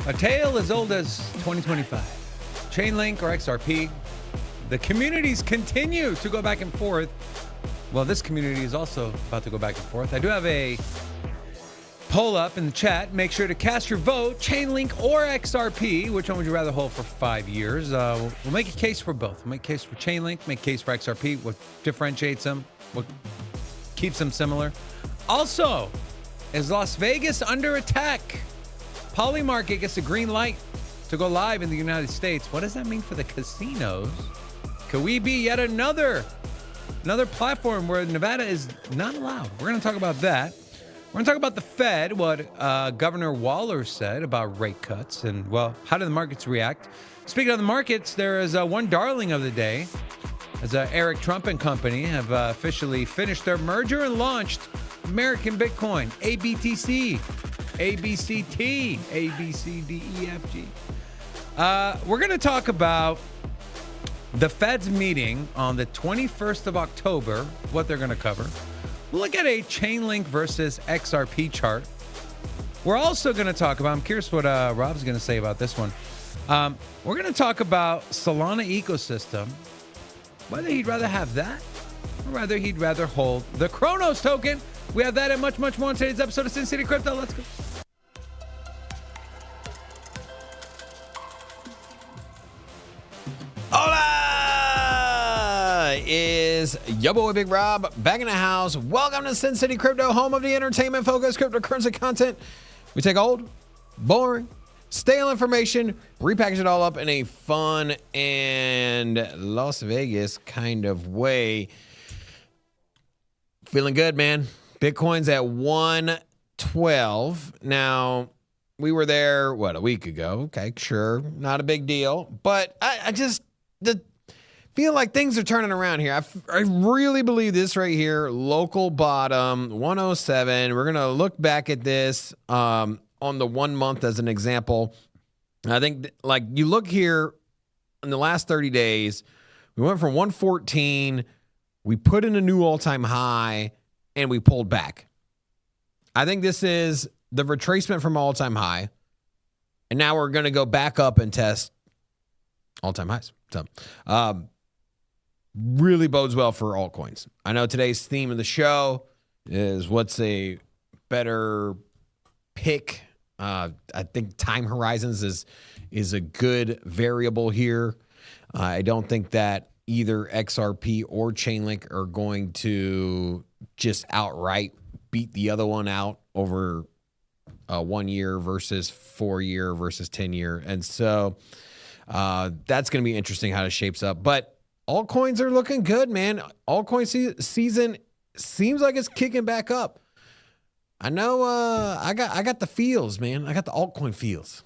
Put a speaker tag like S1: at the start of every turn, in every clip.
S1: A tale as old as 2025. Chainlink or XRP. The communities continue to go back and forth. Well, this community is also about to go back and forth. I do have a poll up in the chat. Make sure to cast your vote. Chainlink or XRP. Which one would you rather hold for 5 years? We'll make a case for both. We'll make a case for Chainlink, make a case for XRP. What differentiates them? What keeps them similar? Also, is Las Vegas under attack? Polymarket gets a green light to go live in the United States. What does that mean for the casinos? Could we be yet another platform where Nevada is not allowed? We're going to talk about that. We're going to talk about the Fed, what Governor Waller said about rate cuts, and, well, how do the markets react? Speaking of the markets, there is one darling of the day, as Eric Trump and company have officially finished their merger and launched American Bitcoin, ABTC, ABCT, ABCDEFG. We're going to talk about the Fed's meeting on the 21st of October, what they're going to cover. We'll look at a Chainlink versus XRP chart. We're also going to talk about, I'm curious what Rob's going to say about this one. We're going to talk about Solana ecosystem, whether he'd rather have that or rather he'd rather hold the Kronos token. We have that and much, much more in today's episode of Sin City Crypto. Let's go.
S2: Hola! Is your boy Big Rob back in the house. Welcome to Sin City Crypto, home of the entertainment-focused cryptocurrency content. We take old, boring, stale information, repackage it all up in a fun and Las Vegas kind of way. Feeling good, man. Bitcoin's at 112. Now, we were there, what, a week ago? Okay, sure. Not a big deal. But I just feel like things are turning around here. I really believe this right here. Local bottom, 107. We're going to look back at this on the 1 month as an example. I think, like, you look here in the last 30 days, we went from 114. We put in a new all-time high, and we pulled back. I think this is the retracement from all-time high, and now we're going to go back up and test all-time highs. So, really bodes well for altcoins. I know today's theme of the show is what's a better pick. I think time horizons is a good variable here. I don't think that either XRP or Chainlink are going to just outright beat the other one out over 1 year versus 4 year versus 10 year. And so that's going to be interesting how it shapes up. But altcoins are looking good, man. Altcoin season seems like it's kicking back up. I know I got the feels, man. I got the altcoin feels.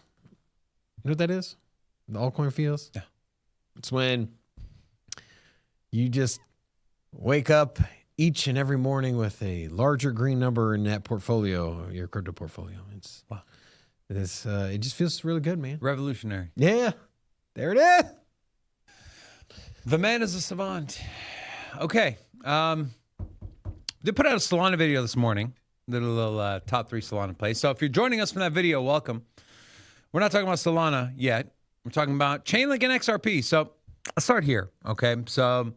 S2: You know what that is? The altcoin feels? Yeah. It's when you just wake up each and every morning with a larger green number in that portfolio, your crypto portfolio. Wow. It just feels really good, man.
S1: Revolutionary.
S2: Yeah. There it is.
S1: The man is a savant. Okay. They put out a Solana video this morning. Did a little top 3 Solana plays. So if you're joining us from that video, welcome. We're not talking about Solana yet. We're talking about Chainlink and XRP. So I'll start here. Okay. So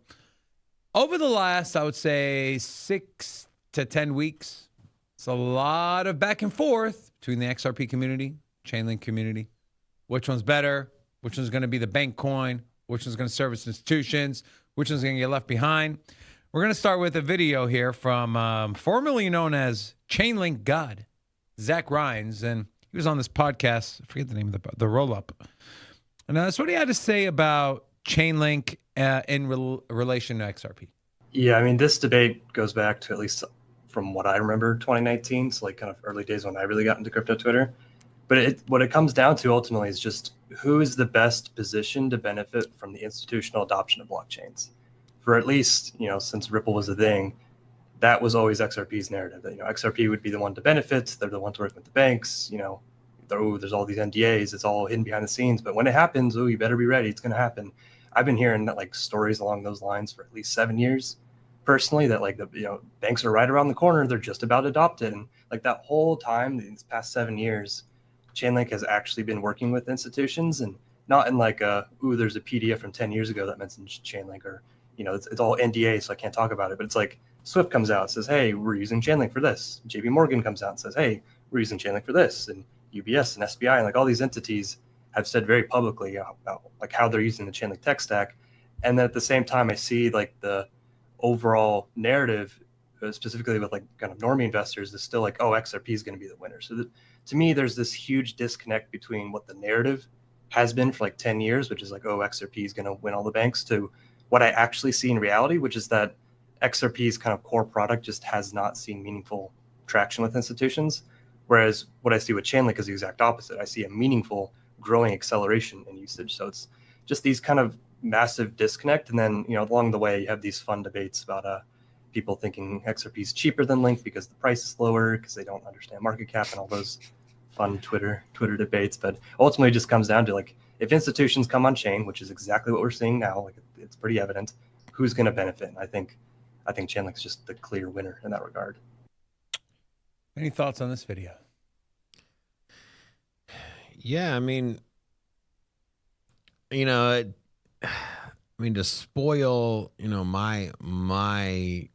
S1: over the last, I would say, 6 to 10 weeks, it's a lot of back and forth between the XRP community, Chainlink community. Which one's better? Which one's going to be the bank coin? Which one's going to service institutions? Which one's going to get left behind? We're going to start with a video here from formerly known as Chainlink God, Zach Rhines, and he was on this podcast. I forget the name of the roll-up. And that's what he had to say about Chainlink in relation to XRP.
S3: Yeah, I mean, this debate goes back to, at least from what I remember, 2019, so like kind of early days when I really got into crypto Twitter. But what it comes down to ultimately is just who is the best position to benefit from the institutional adoption of blockchains. For at least, since Ripple was a thing, that was always XRP's narrative. That, XRP would be the one to benefit. They're the one to work with the banks. There's all these NDAs. It's all hidden behind the scenes. But when it happens, you better be ready. It's going to happen. I've been hearing that stories along those lines for at least 7 years, personally. That the banks are right around the corner. They're just about to adopt it, and that whole time, these past 7 years, Chainlink has actually been working with institutions, and not in like there's a PDF from 10 years ago that mentions Chainlink, or it's all NDA, so I can't talk about it. But it's like Swift comes out and says, hey, we're using Chainlink for this. JP Morgan comes out and says, hey, we're using Chainlink for this. And UBS and SBI and like all these entities have said very publicly about like how they're using the Chainlink tech stack. And then at the same time, I see like the overall narrative, specifically with like kind of normie investors, is still like, oh, XRP is going to be the winner. So to me, there's this huge disconnect between what the narrative has been for like 10 years, which is like, oh, XRP is going to win all the banks, to what I actually see in reality, which is that XRP's kind of core product just has not seen meaningful traction with institutions. Whereas what I see with Chainlink is the exact opposite. I see a meaningful growing acceleration in usage. So it's just these kind of massive disconnect. And then, along the way, you have these fun debates about people thinking XRP is cheaper than Link because the price is lower, because they don't understand market cap, and all those fun Twitter debates. But ultimately, it just comes down to like, if institutions come on chain, which is exactly what we're seeing now, like it's pretty evident, who's going to benefit? And I think Chainlink's just the clear winner in that regard.
S1: Any thoughts on this video?
S2: Yeah, I mean, to spoil, my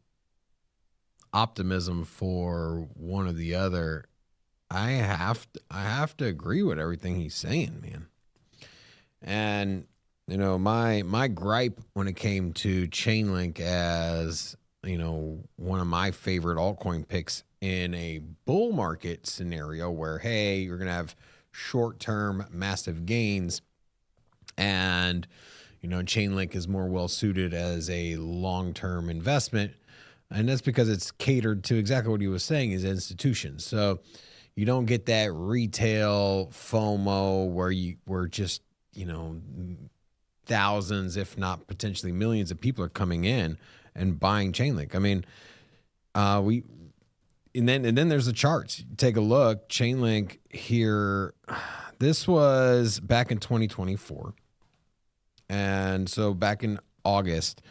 S2: optimism for one or the other, I have to agree with everything he's saying, man. And my gripe when it came to Chainlink as one of my favorite altcoin picks in a bull market scenario where, hey, you're gonna have short-term massive gains, and Chainlink is more well suited as a long-term investment, and that's because it's catered to exactly what he was saying, is institutions. So you don't get that retail FOMO where just thousands, if not potentially millions of people are coming in and buying Chainlink. I mean, and then there's the charts. Take a look. Chainlink here, this was back in 2024. And so back in August,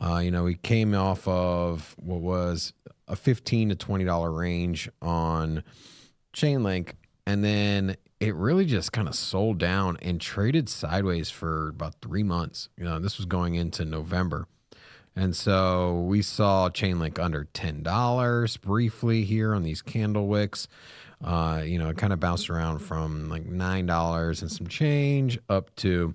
S2: we came off of what was a $15 to $20 range on Chainlink. And then it really just kind of sold down and traded sideways for about 3 months. This was going into November. And so we saw Chainlink under $10 briefly here on these candle wicks. It kind of bounced around from like $9 and some change up to,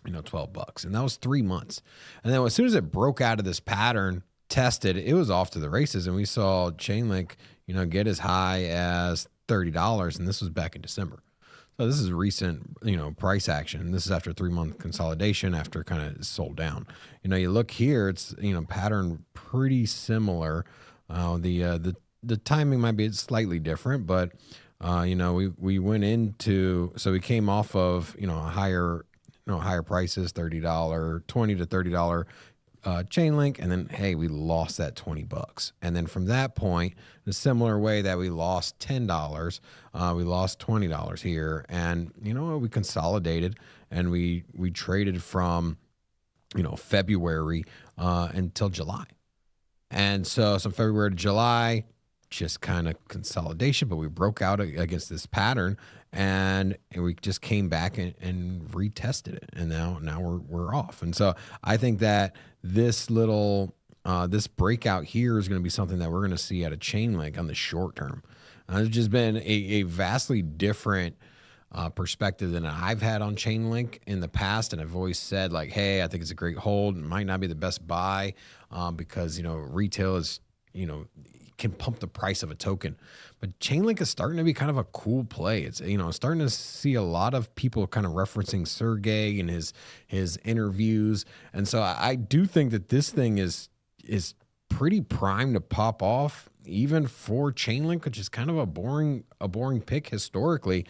S2: $12. And that was 3 months. And then as soon as it broke out of this pattern, tested, it was off to the races. And we saw Chainlink, get as high as $30. And this was back in December. So this is recent, price action. This is after 3 month consolidation, after kind of sold down. You look here, it's pattern pretty similar. The timing might be slightly different, but we went into, so we came off of higher prices, $30, $20 to $30 Chainlink, and then hey, we lost that $20. And then from that point, in a similar way that we lost $10, we lost $20 here. And we consolidated, and we traded from February until July. And so February to July, just kind of consolidation, but we broke out against this pattern, and we just came back and retested it, and now we're off. And so I think that this little this breakout here is going to be something that we're going to see out of Chainlink on the short term. It's just been a vastly different perspective than I've had on Chainlink in the past, and I've always said like, hey, I think it's a great hold. It might not be the best buy because retail is can pump the price of a token, but Chainlink is starting to be kind of a cool play. It's starting to see a lot of people kind of referencing Sergey and his interviews, and so I do think that this thing is pretty primed to pop off, even for Chainlink, which is kind of a boring pick historically.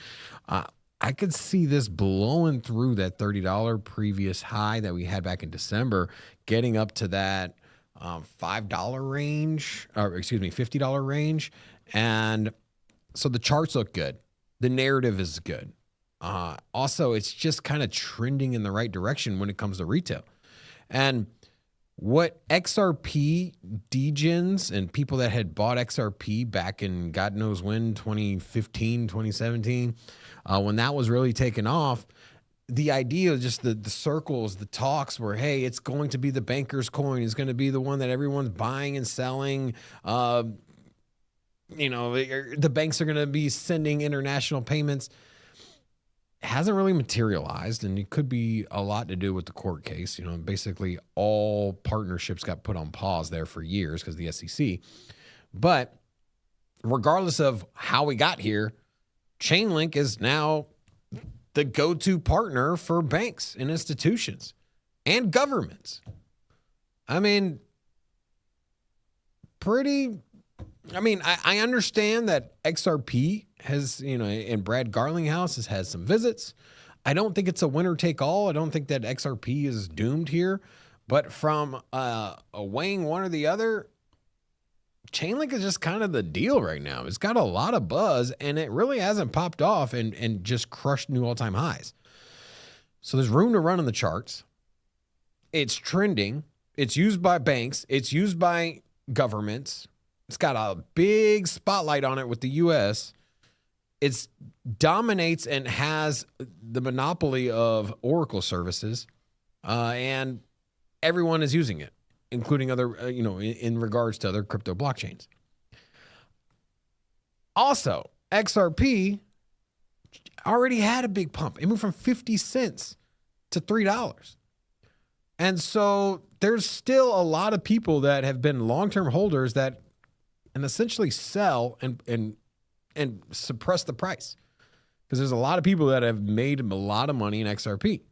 S2: I could see this blowing through that $30 previous high that we had back in December, getting up to that $5 range, or excuse me, $50 range. And so the charts look good. The narrative is good. Also, it's just kind of trending in the right direction when it comes to retail. And what XRP degens and people that had bought XRP back in God knows when, 2015, 2017, when that was really taking off, the idea, just the circles, the talks were, hey, it's going to be the banker's coin. It's going to be the one that everyone's buying and selling. The banks are going to be sending international payments. Hasn't really materialized, and it could be a lot to do with the court case. Basically all partnerships got put on pause there for years because of the SEC. But regardless of how we got here, Chainlink is now the go-to partner for banks and institutions and governments. I mean, I understand that XRP has, and Brad Garlinghouse has had some visits. I don't think it's a winner take all. I don't think that XRP is doomed here. But from weighing one or the other, Chainlink is just kind of the deal right now. It's got a lot of buzz, and it really hasn't popped off and just crushed new all-time highs. So there's room to run on the charts. It's trending. It's used by banks. It's used by governments. It's got a big spotlight on it with the U.S. It dominates and has the monopoly of Oracle services, and everyone is using it, including other, in regards to other crypto blockchains. Also, XRP already had a big pump. It moved from 50 cents to $3. And so there's still a lot of people that have been long-term holders that and essentially sell and suppress the price. Because there's a lot of people that have made a lot of money in XRP.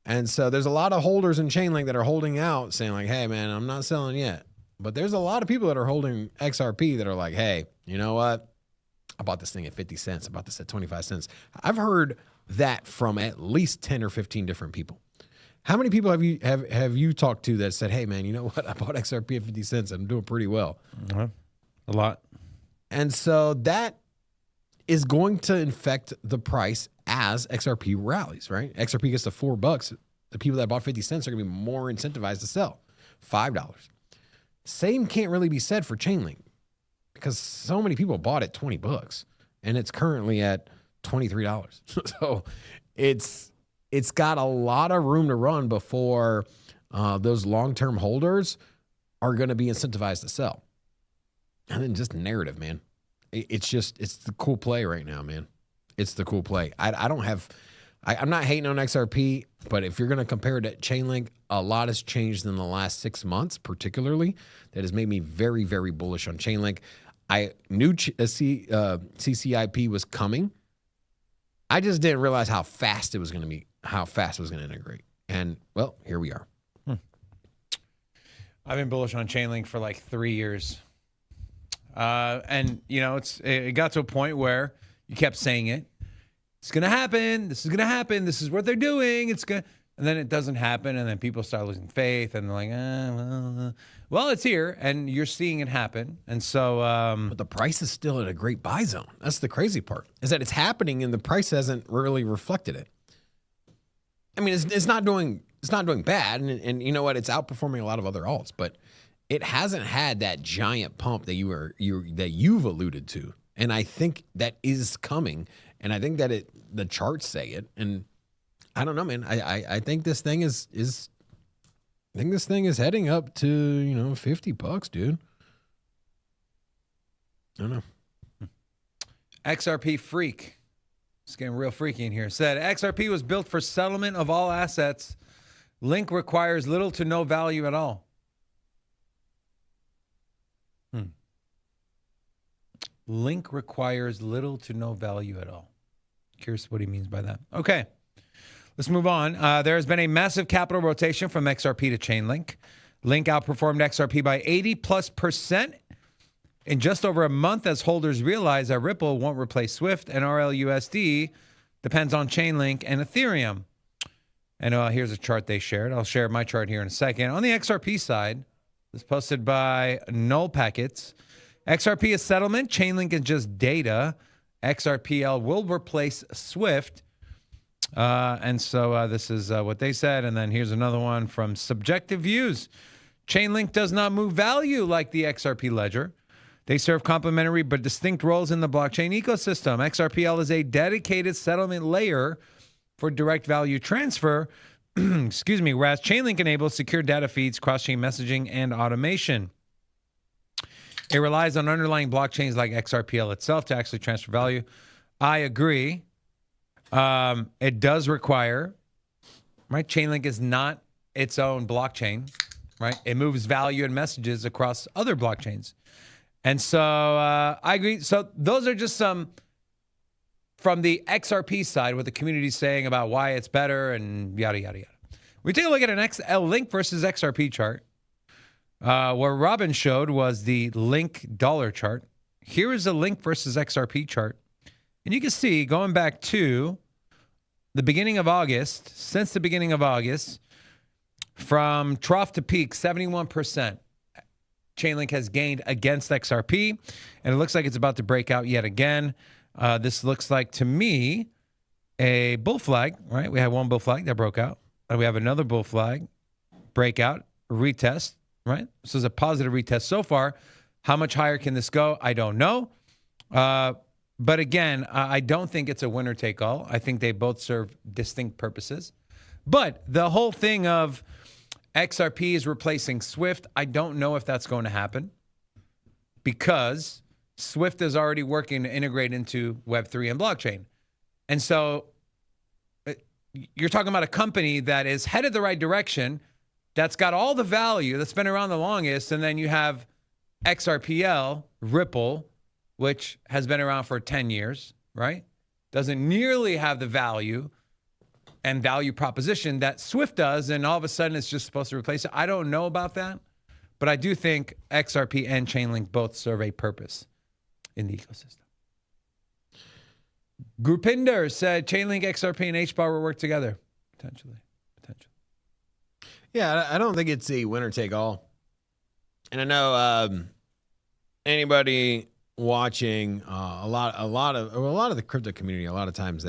S2: And so there's a lot of holders in Chainlink that are holding out saying like, hey, man, I'm not selling yet. But there's a lot of people that are holding XRP that are like, hey, you know what? I bought this thing at 50 cents. I bought this at 25 cents. I've heard that from at least 10 or 15 different people. How many people have you talked to that said, hey, man, you know what? I bought XRP at 50 cents and I'm doing pretty well.
S1: A lot.
S2: And so that is going to infect the price as XRP rallies, right? XRP gets to $4. The people that bought 50 cents are going to be more incentivized to sell. $5. Same can't really be said for Chainlink because so many people bought it $20 and it's currently at $23. So it's got a lot of room to run before those long-term holders are going to be incentivized to sell. And then just narrative, man. It's the cool play right now, man. It's the cool play. I'm not hating on XRP, but if you're going to compare it to Chainlink, a lot has changed in the last 6 months, particularly. That has made me very, very bullish on Chainlink. I knew CCIP was coming. I just didn't realize how fast it was going to be, how fast it was going to integrate. And, well, here we are.
S1: I've been bullish on Chainlink for like 3 years. And, it got to a point where you kept saying it. It's going to happen. This is going to happen. This is what they're doing. And then it doesn't happen. And then people start losing faith and they're like, well, it's here and you're seeing it happen. And so,
S2: but the price is still at a great buy zone. That's the crazy part, is that it's happening and the price hasn't really reflected it. I mean, it's not doing bad. And you know what? It's outperforming a lot of other alts, but it hasn't had that giant pump that you've alluded to. And I think that is coming. And I think that the charts say it. And I don't know, man. I think this thing is heading up to, $50, dude. I don't know.
S1: XRP freak. It's getting real freaky in here. Said XRP was built for settlement of all assets. Link requires little to no value at all. Link requires little to no value at all. Curious what he means by that. Okay, let's move on. There has been a massive capital rotation from XRP to Chainlink. Link outperformed XRP by 80+% in just over a month as holders realize that Ripple won't replace Swift and RLUSD depends on Chainlink and Ethereum. And here's a chart they shared. I'll share my chart here in a second. On the XRP side, this is posted by Null Packets. XRP is settlement. Chainlink is just data. XRPL will replace Swift. And so this is what they said. And then here's another one from Subjective Views. Chainlink does not move value like the XRP ledger. They serve complementary but distinct roles in the blockchain ecosystem. XRPL is a dedicated settlement layer for direct value transfer, excuse me, whereas Chainlink enables secure data feeds, cross-chain messaging, and automation. It relies on underlying blockchains like XRPL itself to actually transfer value. I agree. It does require, right? Chainlink is not its own blockchain, right? It moves value and messages across other blockchains. And so I agree. So those are just some from the XRP side, what the community is saying about why it's better and yada, yada, yada. We take a look at an Link versus XRP chart. What Robin showed was the Link dollar chart. Here is a Link versus XRP chart. And you can see going back to the beginning of August, since the beginning of August, from trough to peak, 71%. Chainlink has gained against XRP, and it looks like it's about to break out yet again. This looks like, to me, a bull flag, right? We had one bull flag that broke out, and we have another bull flag breakout, retest, right? This is a positive retest so far. How much higher can this go? I don't know. But again, I don't think it's a winner-take-all. I think they both serve distinct purposes. But the whole thing of XRP is replacing Swift, I don't know if that's going to happen because Swift is already working to integrate into Web3 and blockchain. And so you're talking about a company that is headed the right direction, that's got all the value, that's been around the longest, and then you have XRPL, Ripple, which has been around for 10 years, right? Doesn't nearly have the value and value proposition that Swift does, and all of a sudden it's just supposed to replace it. I don't know about that, but I do think XRP and Chainlink both serve a purpose in the ecosystem. Groupinder said Chainlink, XRP, and HBAR will work together. Potentially.
S2: Yeah, I don't think it's a winner take all. And I know anybody watching a lot of the crypto community, a lot of times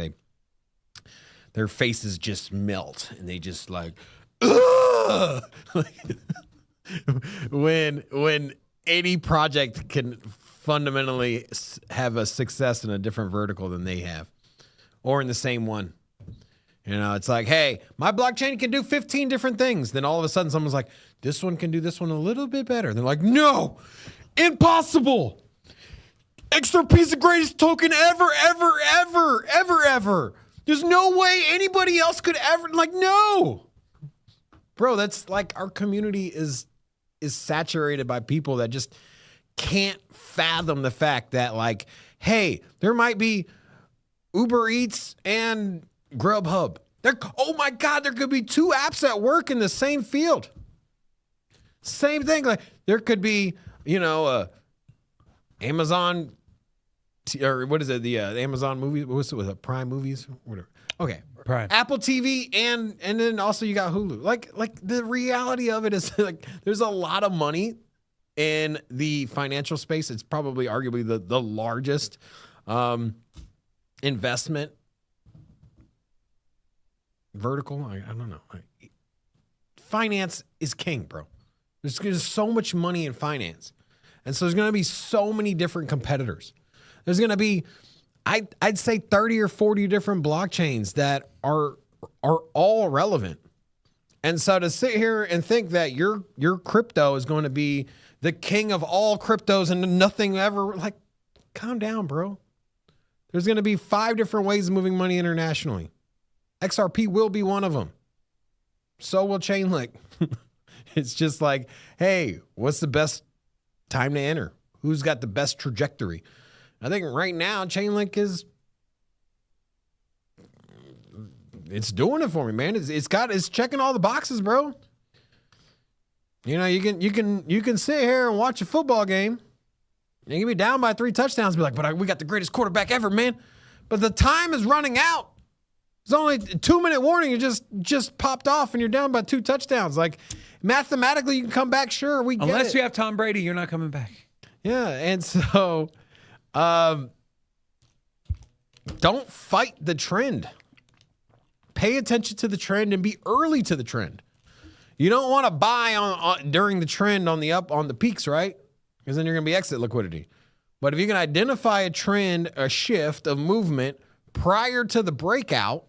S2: their faces just melt and they just like, ugh! when any project can fundamentally have a success in a different vertical than they have, or in the same one. You know, it's like, hey, my blockchain can do 15 different things. Then all of a sudden someone's like, this one can do this one a little bit better. And they're like, no, impossible. XRP is the greatest token ever. There's no way anybody else could ever, like, no. Bro, that's like our community is saturated by people that just can't fathom the fact that, like, hey, there might be Uber Eats and Grubhub. Oh my God, there could be two apps that work in the same field. Same thing. Like there could be, you know, Amazon, or what is it? The Amazon movie. What's it with it? Prime Movies, whatever. Okay,
S1: Prime.
S2: Apple TV, and then also you got Hulu. Like the reality of it is like there's a lot of money in the financial space. It's probably arguably the largest investment vertical. I don't know. Finance is king, bro. There's so much money in finance. And so there's going to be so many different competitors. There's going to be, I'd say 30 or 40 different blockchains that are all relevant. And so to sit here and think that your crypto is going to be the king of all cryptos and nothing ever, like, calm down, bro. There's going to be 5 different ways of moving money internationally. XRP will be one of them. So will Chainlink. It's just like, hey, what's the best time to enter? Who's got the best trajectory? I think right now Chainlink it's doing it for me, man. It's checking all the boxes, bro. You know, you can sit here and watch a football game. You can be down by 3 touchdowns and be like, but we got the greatest quarterback ever, man. But the time is running out. It's only a 2-minute warning. You just popped off and you're down by 2 touchdowns. Like mathematically, you can come back. Sure, we get it.
S1: Unless you have Tom Brady, you're not coming back.
S2: Yeah, and so don't fight the trend. pay attention to the trend and be early to the trend. You don't want to buy on during the trend on the peaks, right? Because then you're going to be exit liquidity. But if you can identify a trend, a shift of movement prior to the breakout,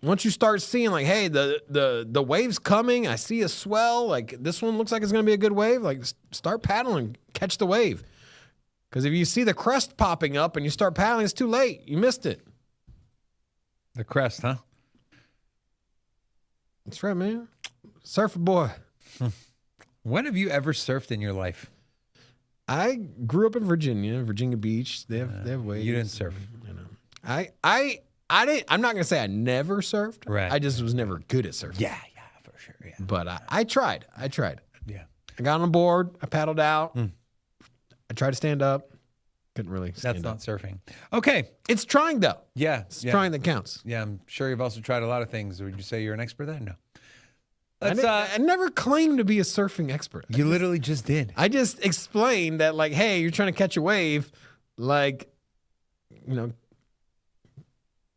S2: once you start seeing like, hey, the wave's coming, I see a swell, like this one looks like it's going to be a good wave, like start paddling, catch the wave. Because if you see the crest popping up and you start paddling, it's too late. You missed it.
S1: The crest, huh?
S2: That's right, man. Surfer boy.
S1: When have you ever surfed in your life?
S2: I grew up in Virginia Beach. They have waves.
S1: You didn't surf.
S2: You know, I didn't. I'm not gonna say I never surfed.
S1: Right.
S2: I just was never good at surfing.
S1: Yeah, for sure. Yeah.
S2: But I tried.
S1: Yeah.
S2: I got on board. I paddled out. I tried to stand up. Couldn't really stand
S1: That's
S2: up.
S1: not surfing. Okay.
S2: It's trying though.
S1: Yeah.
S2: It's trying that counts.
S1: Yeah, I'm sure you've also tried a lot of things. Would you say you're an expert then? No.
S2: I never claimed to be a surfing expert.
S1: You literally just did.
S2: I just explained that, like, hey, you're trying to catch a wave, like, you know,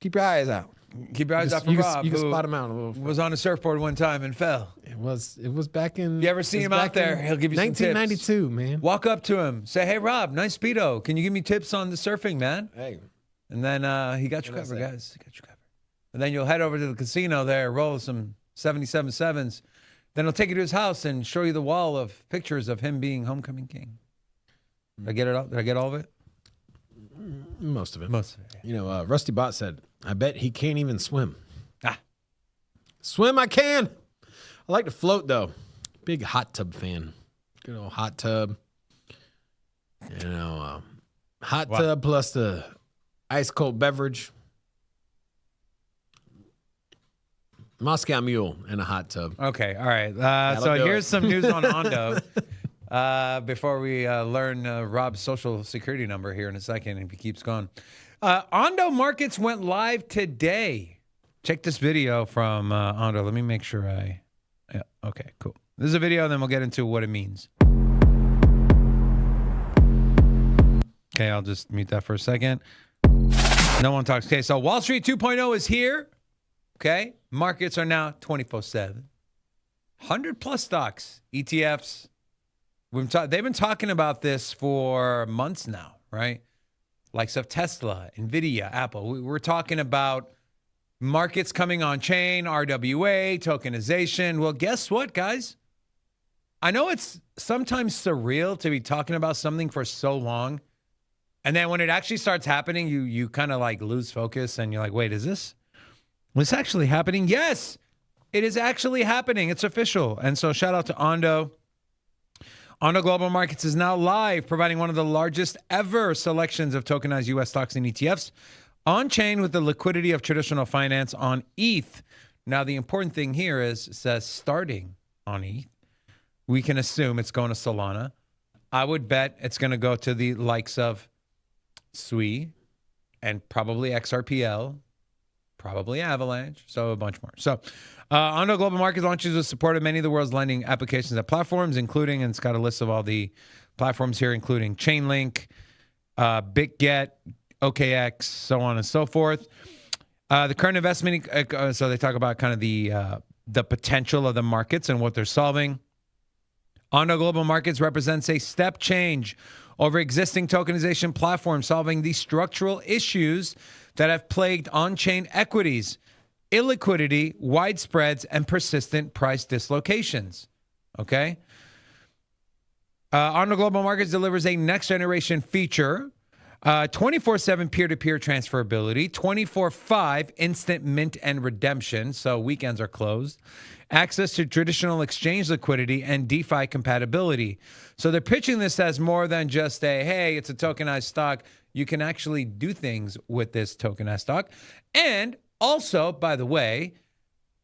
S2: keep your eyes out.
S1: Keep your eyes out for Rob.
S2: You can
S1: who
S2: spot him out a little.
S1: was on a surfboard one time and fell.
S2: It was back in.
S1: You ever see him out there? He'll give you some tips.
S2: 1992, man.
S1: Walk up to him, say, "Hey, Rob, nice speedo. Can you give me tips on the surfing, man?"
S2: Hey,
S1: And then he got you covered, guys. He got you covered. And then you'll head over to the casino there, roll some 77 sevens. Then he'll take you to his house and show you the wall of pictures of him being homecoming king. Did I get it all? Did I get all of it?
S2: most of it.
S1: Most of it. Yeah.
S2: You know, Rusty Bot said, "I bet he can't even swim."
S1: Ah,
S2: Swim, I can. I like to float though. Big hot tub fan. Good old hot tub. You know, hot tub plus the ice cold beverage. Moscow Mule and a hot tub.
S1: okay. All right. So here's some news on Ondo. Before we learn Rob's social security number here in a second, if he keeps going. Ondo markets went live today. Check this video from Ondo. Let me make sure yeah, okay, cool. This is a video, and then we'll get into what it means. Okay, I'll just mute that for a second. No one talks. Okay, so Wall Street 2.0 is here. Okay, markets are now 24/7. 100+ stocks, ETFs. They've been talking about this for months now, right? Likes of Tesla, Nvidia, Apple. We're talking about markets coming on chain, RWA, tokenization. Well, guess what, guys? I know it's sometimes surreal to be talking about something for so long, and then when it actually starts happening, you kind of like lose focus, and you're like, wait, is this actually happening? Yes, it is actually happening. It's official. And so shout out to Ondo. Ondo Global Markets is now live, providing one of the largest ever selections of tokenized U.S. stocks and ETFs on chain with the liquidity of traditional finance on ETH. Now, the important thing here is it says starting on ETH. We can assume it's going to Solana. I would bet it's going to go to the likes of SUI and probably XRPL, probably Avalanche, so a bunch more. So Ondo Global Markets launches with support of many of the world's lending applications and platforms, including, and it's got a list of all the platforms here, including Chainlink, BitGet, OKX, so on and so forth. The current investment, so they talk about kind of the potential of the markets and what they're solving. Ondo Global Markets represents a step change over existing tokenization platforms, solving the structural issues that have plagued on-chain equities, illiquidity, wide spreads, and persistent price dislocations. Okay? Ondo Global Markets delivers a next-generation feature, 24/7 peer-to-peer transferability, 24/5 instant mint and redemption, so weekends are closed, access to traditional exchange liquidity, and DeFi compatibility. So they're pitching this as more than just hey, it's a tokenized stock. You can actually do things with this tokenized stock. And also, by the way,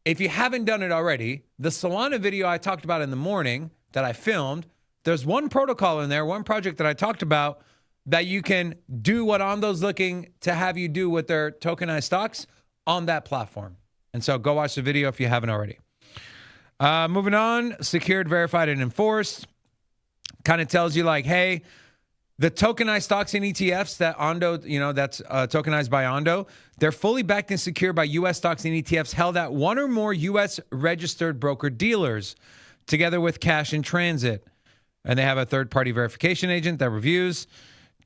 S1: if you haven't done it already, the Solana video I talked about in the morning that I filmed, there's one protocol in there, one project that I talked about that you can do what Ondo's looking to have you do with their tokenized stocks on that platform. And so go watch the video if you haven't already. Moving on, secured, verified, and enforced. Kind of tells you like, hey, The tokenized stocks and ETFs that Ondo, that's tokenized by Ondo, they're fully backed and secured by U.S. stocks and ETFs held at one or more U.S. registered broker dealers, together with cash in transit. And they have a third-party verification agent that reviews.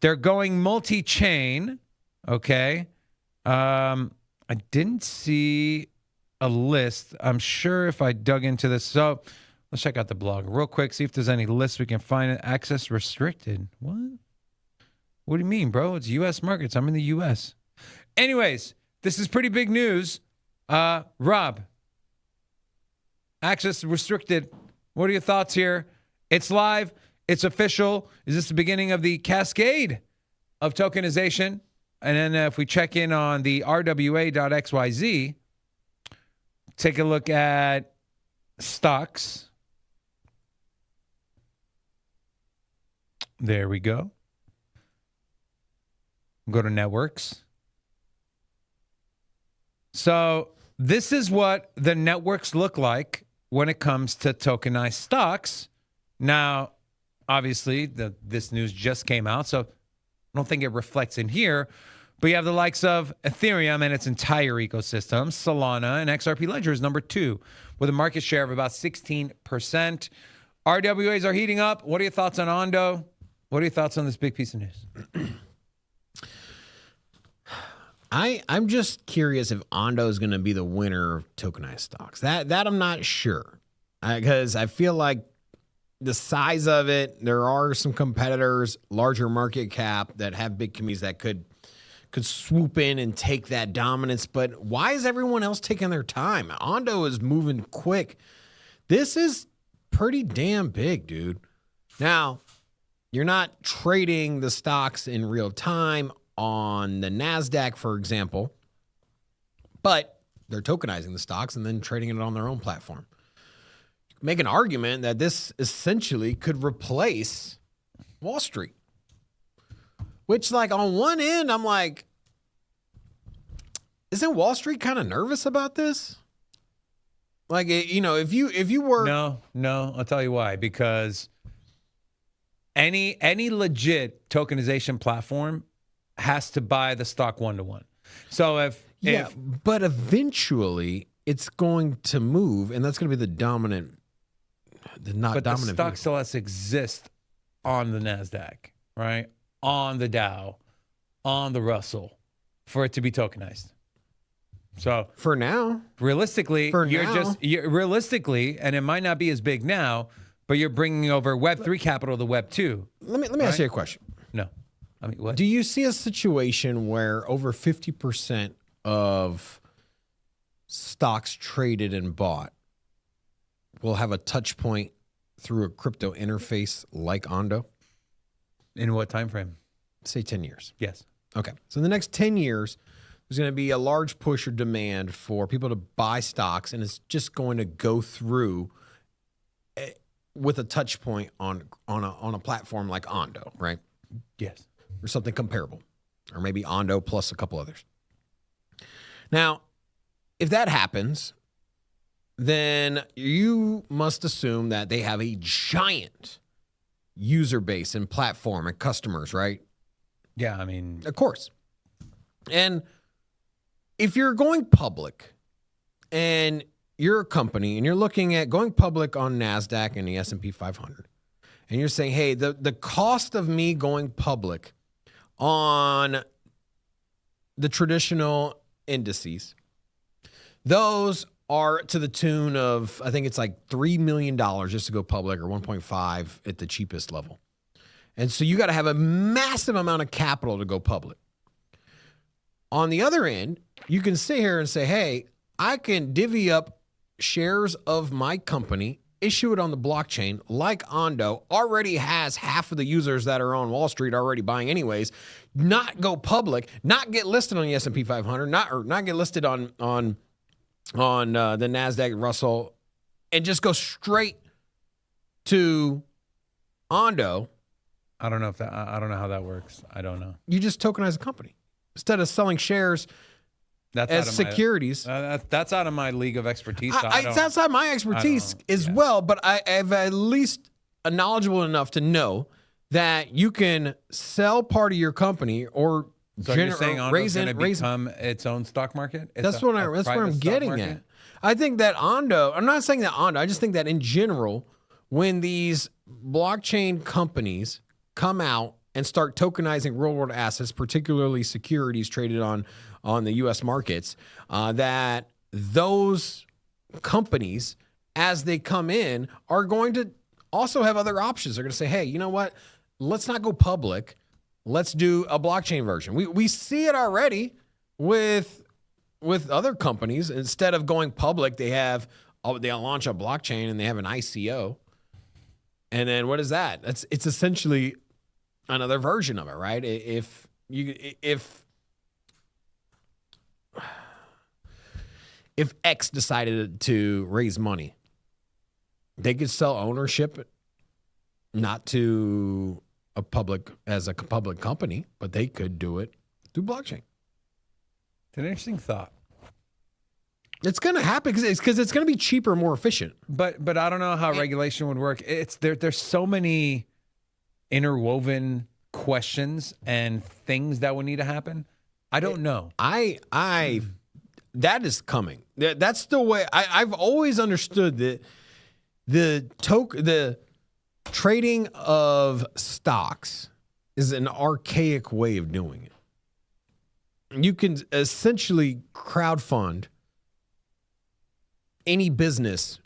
S1: They're going multi-chain, okay? I didn't see a list. I'm sure if I dug into this. So let's check out the blog real quick, see if there's any lists we can find. Access restricted. What? What do you mean, bro? It's U.S. markets. I'm in the U.S. Anyways, this is pretty big news. Rob, access restricted. What are your thoughts here? It's live. It's official. Is this the beginning of the cascade of tokenization? And then if we check in on the RWA.xyz, take a look at stocks. There we go. Go to networks. So this is what the networks look like when it comes to tokenized stocks. Now, obviously, this news just came out, so I don't think it reflects in here. But you have the likes of Ethereum and its entire ecosystem, Solana, and XRP Ledger is number 2, with a market share of about 16%. RWAs are heating up. What are your thoughts on Ondo? What are your thoughts on this big piece of news?
S2: I'm just curious if Ondo is going to be the winner of tokenized stocks. That I'm not sure, because I feel like the size of it, there are some competitors, larger market cap, that have big communities that could swoop in and take that dominance. But why is everyone else taking their time? Ondo is moving quick. This is pretty damn big, dude. Now, you're not trading the stocks in real time on the NASDAQ, for example, but they're tokenizing the stocks and then trading it on their own platform. Make an argument that this essentially could replace Wall Street, which, like, on one end, I'm like, isn't Wall Street kind of nervous about this? Like, if you were...
S1: No, I'll tell you why. Because any legit tokenization platform has to buy the stock 1-to-1. So
S2: but eventually it's going to move, and that's going to be the dominant. But the stock
S1: still has to exist on the NASDAQ, right? On the Dow, on the Russell, for it to be tokenized. So
S2: for now,
S1: realistically, realistically, and it might not be as big now, but you're bringing over Web3 capital to Web2.
S2: Let me ask you a question.
S1: No. I mean, what?
S2: Do you see a situation where over 50% of stocks traded and bought will have a touch point through a crypto interface like Ondo?
S1: In what time frame?
S2: Say 10 years.
S1: Yes.
S2: Okay. So in the next 10 years, there's going to be a large push or demand for people to buy stocks, and it's just going to go through with a touch point on a platform like Ondo, right?
S1: Yes.
S2: Or something comparable, or maybe Ondo plus a couple others. Now, if that happens, then you must assume that they have a giant user base and platform and customers, right?
S1: Yeah, I mean...
S2: Of course. And if you're going public and you're a company and you're looking at going public on NASDAQ and the S&P 500, and you're saying, hey, the cost of me going public on the traditional indices, those are to the tune of, I think it's like $3 million just to go public, or 1.5 at the cheapest level. And so you got to have a massive amount of capital to go public. On the other end, you can sit here and say, hey, I can divvy up shares of my company, issue it on the blockchain like Ondo, already has half of the users that are on Wall Street already buying anyways, not go public, not get listed on the S&P 500, not get listed on the NASDAQ Russell, and just go straight to Ondo.
S1: I don't know how that works. I don't know.
S2: You just tokenize a company instead of selling shares as securities.
S1: That's out of my league of expertise.
S2: It's outside my expertise as well, but I've at least knowledgeable enough to know that you can sell part of your company or
S1: So you're saying Ondo's going to
S2: raise
S1: become its own stock market?
S2: That's what I'm getting at. I think that Ondo, I'm not saying that Ondo, I just think that in general, when these blockchain companies come out and start tokenizing real world assets, particularly securities traded on the US markets, that those companies, as they come in, are going to also have other options. They're going to say, hey, you know what? Let's not go public. Let's do a blockchain version. We see it already with other companies. Instead of going public, they launch a blockchain and they have an ICO. And then what is that? It's essentially another version of it, right? If X decided to raise money, they could sell ownership not to a public company, but they could do it through blockchain.
S1: It's an interesting thought.
S2: It's going to happen because it's going to be cheaper, more efficient.
S1: But I don't know how regulation would work. There's so many interwoven questions and things that would need to happen. I don't know.
S2: That is coming. That's the way I've always understood that the trading of stocks is an archaic way of doing it. You can essentially crowdfund any business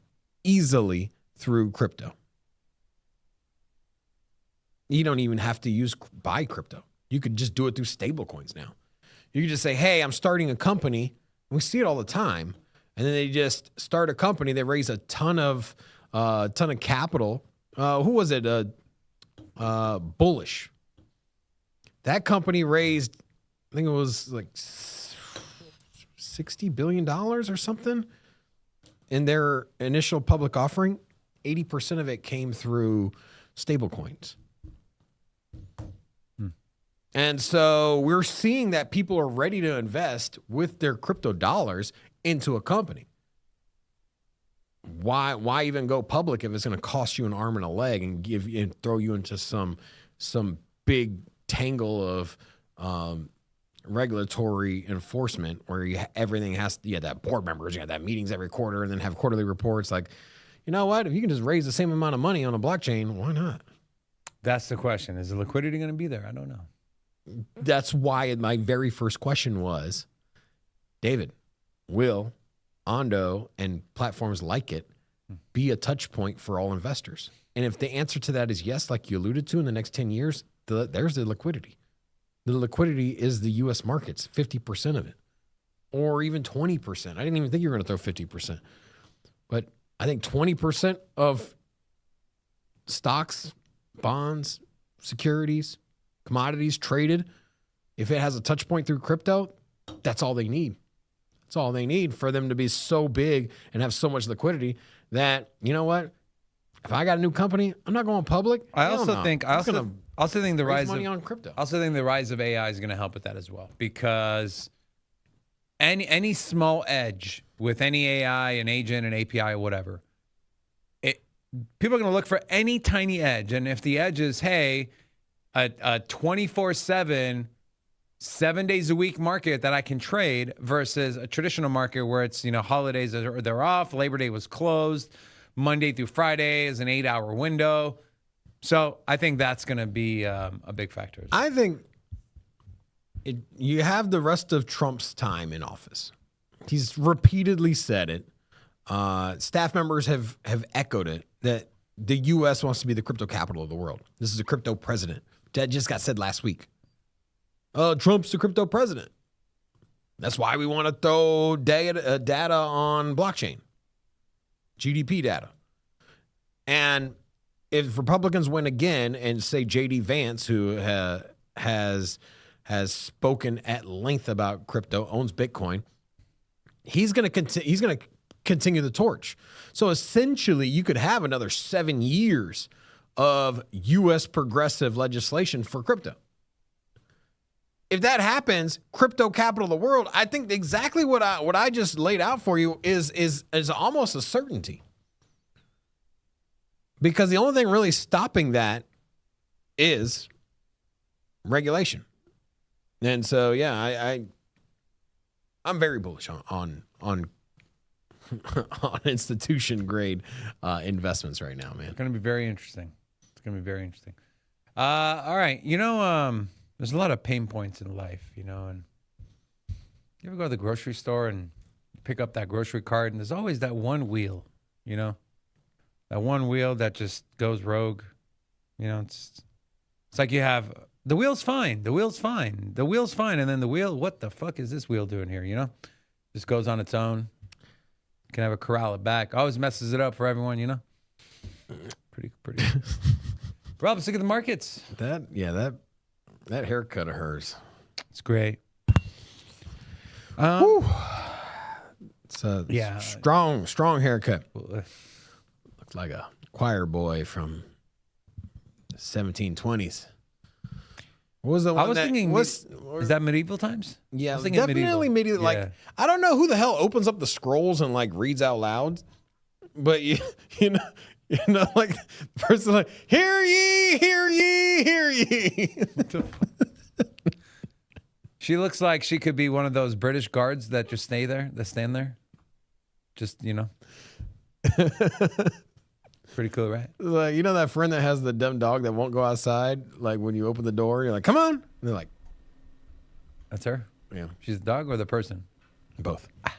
S2: easily through crypto. You don't even have to buy crypto. You could just do it through stable coins now. You could just say, hey, I'm starting a company. We see it all the time. And then they just start a company. They raise a ton of capital. Who was it? Bullish. That company raised, I think it was like $60 billion or something in their initial public offering. 80% of it came through stable coins. And so we're seeing that people are ready to invest with their crypto dollars into a company. Why even go public if it's going to cost you an arm and a leg and throw you into some big tangle of regulatory enforcement where everything has to, that board members, you got that meetings every quarter and then have quarterly reports. Like, you know what? If you can just raise the same amount of money on a blockchain, why not?
S1: That's the question. Is the liquidity going to be there? I don't know.
S2: That's why my very first question was, David, will Ondo and platforms like it be a touch point for all investors? And if the answer to that is yes, like you alluded to, in the next 10 years, there's the liquidity. The liquidity is the U.S. markets, 50% of it, or even 20%. I didn't even think you were going to throw 50%. But I think 20% of stocks, bonds, securities, commodities traded, if it has a touch point through crypto, that's all they need. That's all they need for them to be so big and have so much liquidity that, you know what? If I got a new company, I'm not going public.
S1: I also think the rise
S2: money
S1: of
S2: on crypto.
S1: I also think the rise of AI is going to help with that as well, because any small edge with any AI, an agent, an API, or whatever, people are going to look for any tiny edge, and if the edge is, hey, a 24/7, 7 days a week market that I can trade versus a traditional market where it's, holidays they're off, Labor Day was closed, Monday through Friday is an 8-hour window. So I think that's going to be a big factor.
S2: I think you have the rest of Trump's time in office. He's repeatedly said it. Staff members have echoed it, that the U.S. wants to be the crypto capital of the world. This is a crypto president. That just got said last week. Trump's the crypto president. That's why we want to throw data on blockchain, GDP data. And if Republicans win again and say J.D. Vance, who has spoken at length about crypto, owns Bitcoin, he's going to continue the torch. So essentially, you could have another 7 years of U.S. progressive legislation for crypto. If that happens, crypto capital of the world, I think exactly what I just laid out for you is almost a certainty. Because the only thing really stopping that is regulation. And so, yeah, I'm very bullish on on institution grade investments right now, man.
S1: It's going to be very interesting. It's going to be very interesting. All right. You know, there's a lot of pain points in life, you know, and you ever go to the grocery store and pick up that grocery cart and there's always that one wheel, you know, that one wheel that just goes rogue. You know, it's like you have the wheel's fine. The wheel's fine. The wheel's fine. And then the wheel, what the fuck is this wheel doing here? You know, just goes on its own. Can have a corral it back. Always messes it up for everyone, you know? Pretty. Rob, let's look at the markets.
S2: That haircut of hers.
S1: It's great.
S2: It's a strong haircut. Looks like a choir boy from the 1720s. What was the one
S1: I was thinking, is that medieval times?
S2: Yeah, definitely medieval. Like,
S1: Yeah.
S2: I don't know who the hell opens up the scrolls and like reads out loud, but you know, like the person like, hear ye, hear ye, hear ye.
S1: She looks like she could be one of those British guards that just stand there. Just, you know. Pretty cool, right?
S2: Like, you know that friend that has the dumb dog that won't go outside? Like when you open the door, you're like, come on. And they're like,
S1: that's her?
S2: Yeah.
S1: She's the dog or the person?
S2: Both.
S1: All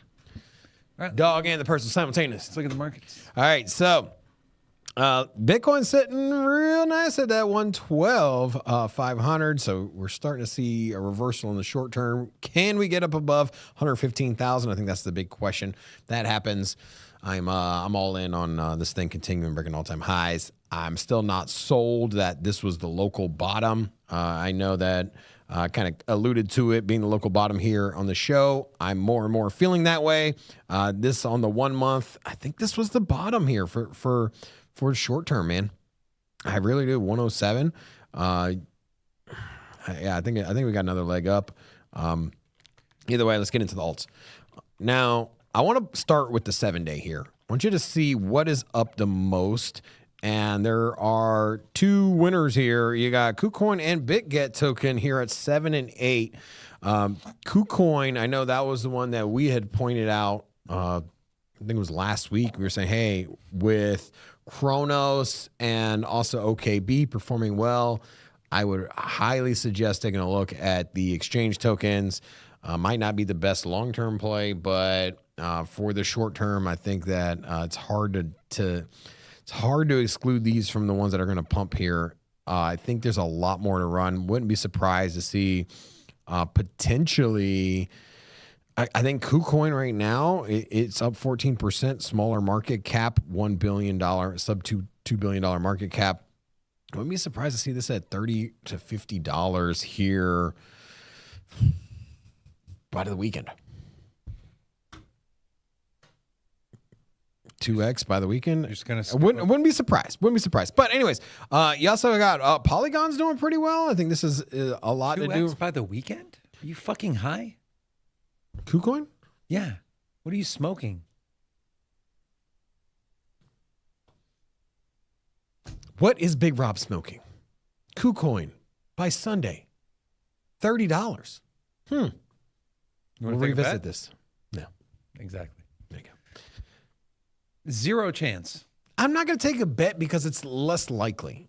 S1: right.
S2: Dog and the person simultaneous.
S1: Let's look at the markets.
S2: All right. So Bitcoin sitting real nice at that 112,500. So we're starting to see a reversal in the short term. Can we get up above 115,000? I think that's the big question. If that happens, I'm all in on this thing continuing breaking all-time highs. I'm still not sold that this was the local bottom. I know that I kind of alluded to it being the local bottom here on the show. I'm more and more feeling that way. This on the 1 month, I think this was the bottom here for short term, man. I really do. 107. Yeah, I think we got another leg up. Either way, let's get into the alts. Now, I want to start with the 7-day here. I want you to see what is up the most. And there are two winners here. You got KuCoin and BitGet token here at 7 and 8. KuCoin, I know that was the one that we had pointed out. I think it was last week. We were saying, hey, with Kronos and also OKB performing well, I would highly suggest taking a look at the exchange tokens. Might not be the best long-term play, but for the short term, I think that it's hard to exclude these from the ones that are going to pump here. I think there's a lot more to run. Wouldn't be surprised to see potentially. I think KuCoin right now it's up 14%, smaller market cap, $1 billion, sub $2 billion market cap. Wouldn't be surprised to see this at $30 to $50 here by the weekend. 2x by the weekend.
S1: You're just gonna
S2: wouldn't be surprised. But anyways, you also got Polygon's doing pretty well. I think this is a lot to do.
S1: 2x by the weekend? Are you fucking high?
S2: KuCoin?
S1: Yeah. What are you smoking?
S2: What is Big Rob smoking? KuCoin by Sunday, $30. We'll revisit this. No,
S1: exactly.
S2: There you go.
S1: Zero chance.
S2: I'm not going to take a bet because it's less likely.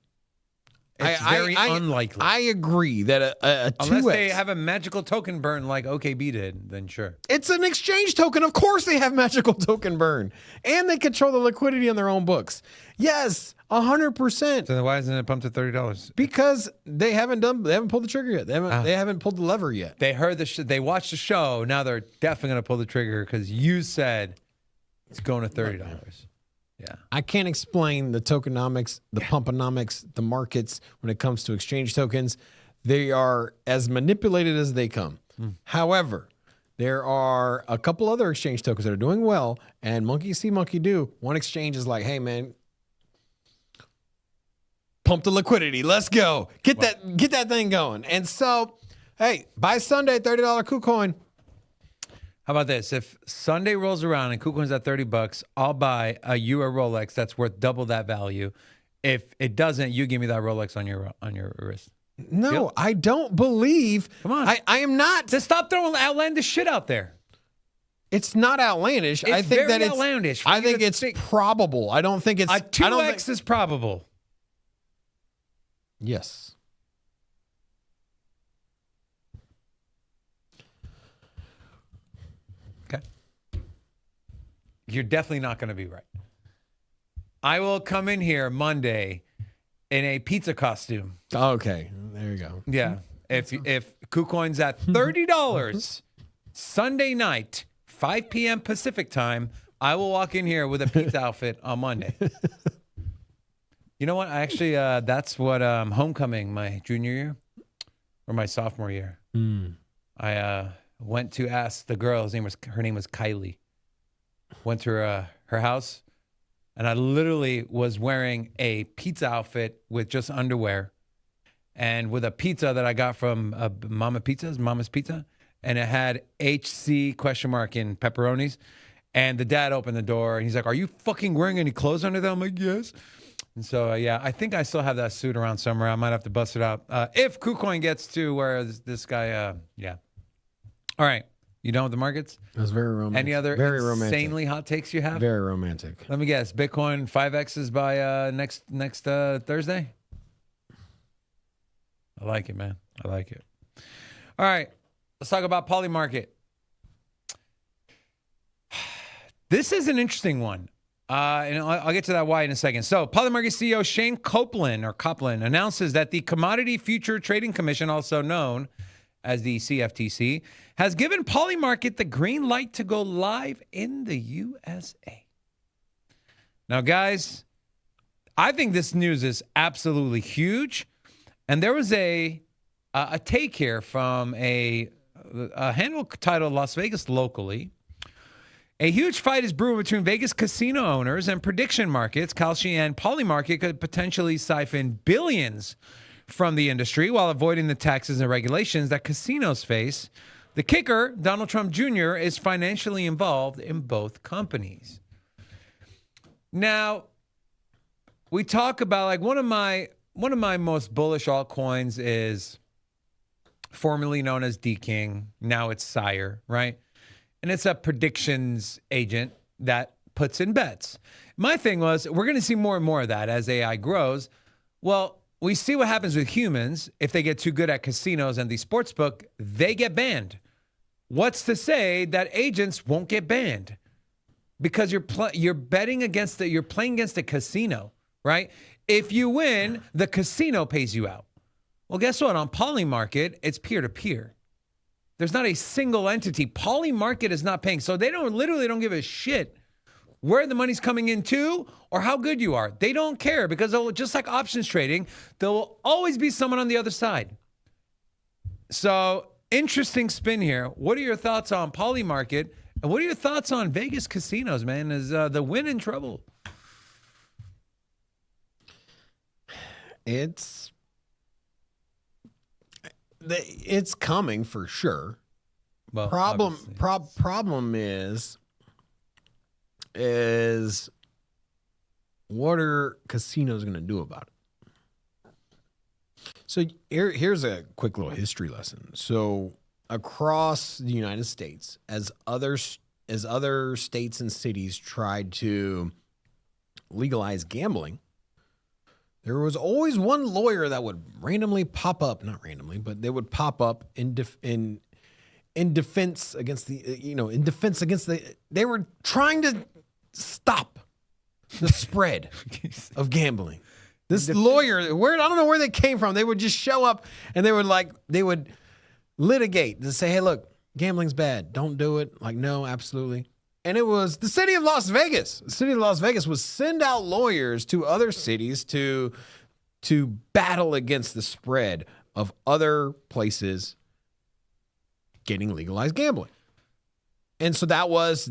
S1: It's very unlikely.
S2: I agree that a 2x.
S1: Unless they have a magical token burn like OKB did, then sure.
S2: It's an exchange token. Of course they have magical token burn. And they control the liquidity on their own books. Yes, 100%.
S1: So then why isn't it pumped to $30?
S2: Because they haven't pulled the trigger yet. They haven't pulled the lever yet.
S1: They heard they watched the show. Now they're definitely going to pull the trigger because you said it's going to $30. Yeah.
S2: I can't explain the tokenomics, the pumponomics, the markets when it comes to exchange tokens. They are as manipulated as they come. However, there are a couple other exchange tokens that are doing well, and monkey see, monkey do. One exchange is like, hey, man, pump the liquidity. Let's go. Get that thing going. And so, hey, by Sunday, $30 KuCoin.
S1: How about this? If Sunday rolls around and KuCoin's at $30, I'll buy a Rolex that's worth double that value, If it doesn't, you give me that Rolex on your wrist.
S2: No,
S1: Yep.
S2: I don't believe.
S1: Come on.
S2: I am not.
S1: Just stop throwing outlandish shit out there.
S2: It's not outlandish.
S1: It's
S2: I think
S1: very
S2: that it's
S1: outlandish.
S2: I think it's probable. I don't think it's
S1: A
S2: I don't
S1: 2x is probable.
S2: Yes.
S1: Okay. You're definitely not going to be right. I will come in here Monday in a pizza costume.
S2: Okay. There you go.
S1: Yeah. If KuCoin's at $30 Sunday night, 5 p.m. Pacific time, I will walk in here with a pizza outfit on Monday. You know what? I actually, that's what homecoming, my junior year or my sophomore year. I went to ask the girl. Her name was Kylie. Went to her house, and I literally was wearing a pizza outfit with just underwear, and with a pizza that I got from Mama's Pizza, and it had HC ? In pepperonis. And the dad opened the door, and he's like, "Are you fucking wearing any clothes under there?" I'm like, "Yes." And so, yeah, I think I still have that suit around somewhere. I might have to bust it out. If KuCoin gets to where this guy, yeah. All right. You done with the markets?
S2: It was very romantic.
S1: Any other insanely hot takes you have?
S2: Very romantic.
S1: Let me guess. Bitcoin 5Xs by next Thursday? I like it, man. I like it. All right. Let's talk about Polymarket. This is an interesting one. And I'll get to that why in a second. So, Polymarket CEO Shane Copeland announces that the Commodity Future Trading Commission, also known as the CFTC, has given Polymarket the green light to go live in the USA. Now, guys, I think this news is absolutely huge. And there was a take here from a handle titled Las Vegas Locally. A huge fight is brewing between Vegas casino owners and prediction markets. Kalshi and Polymarket could potentially siphon billions from the industry while avoiding the taxes and regulations that casinos face. The kicker, Donald Trump Jr., is financially involved in both companies. Now, we talk about, like, one of my most bullish altcoins is formerly known as D-King. Now it's Sire, right? And it's a predictions agent that puts in bets. My thing was, we're going to see more and more of that as AI grows. Well, we see what happens with humans. If they get too good at casinos and the sportsbook, they get banned. What's to say that agents won't get banned? Because you're betting against you're playing against a casino, right? If you win, the casino pays you out. Well, guess what? On Polymarket, it's peer-to-peer. There's not a single entity. Polymarket is not paying. So they literally don't give a shit where the money's coming in to or how good you are. They don't care because just like options trading, there will always be someone on the other side. So interesting spin here. What are your thoughts on Polymarket? And what are your thoughts on Vegas casinos, man? Is the win in trouble?
S2: It's coming for sure.
S1: Well,
S2: problem is what are casinos going to do about it? So here's a quick little history lesson. So across the United States, as other states and cities tried to legalize gambling, there was always one lawyer that would randomly pop up, not randomly, but they would pop up in defense against they were trying to stop the spread of gambling. This lawyer, I don't know where they came from. They would just show up and they would litigate to say, hey, look, gambling's bad. Don't do it. Like, no, absolutely. And it was the city of Las Vegas. The city of Las Vegas would send out lawyers to other cities to battle against the spread of other places getting legalized gambling. And so that was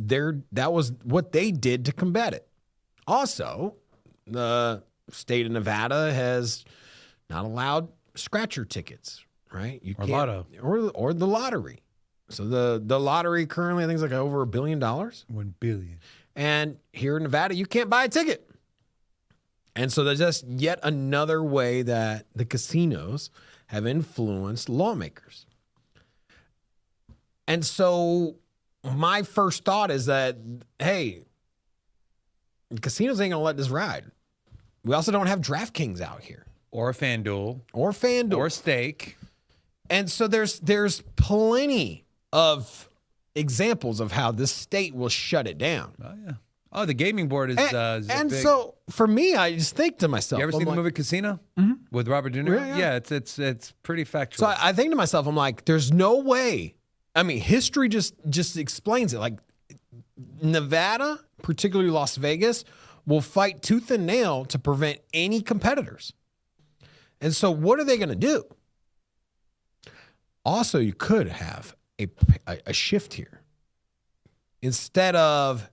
S2: what they did to combat it. Also, the state of Nevada has not allowed scratcher tickets, right? You
S1: or
S2: can't,
S1: lotto.
S2: Or the lottery. So the lottery currently, I think, is like over $1 billion.
S1: 1 billion.
S2: And here in Nevada, you can't buy a ticket. And so there's just yet another way that the casinos have influenced lawmakers. And so my first thought is that, hey, casinos ain't going to let this ride. We also don't have DraftKings out here.
S1: Or FanDuel.
S2: Or
S1: Stake.
S2: And so there's plenty of examples of how this state will shut it down.
S1: Oh, yeah. Oh, the gaming board is
S2: and
S1: big.
S2: So for me, I just think to myself,
S1: You ever seen the movie Casino with Robert De Niro?
S2: Yeah.
S1: It's pretty factual.
S2: So I think to myself, I'm like, there's no way. I mean, history just explains it. Like Nevada, particularly Las Vegas, will fight tooth and nail to prevent any competitors. And so what are they going to do? Also, you could have a shift here. Instead of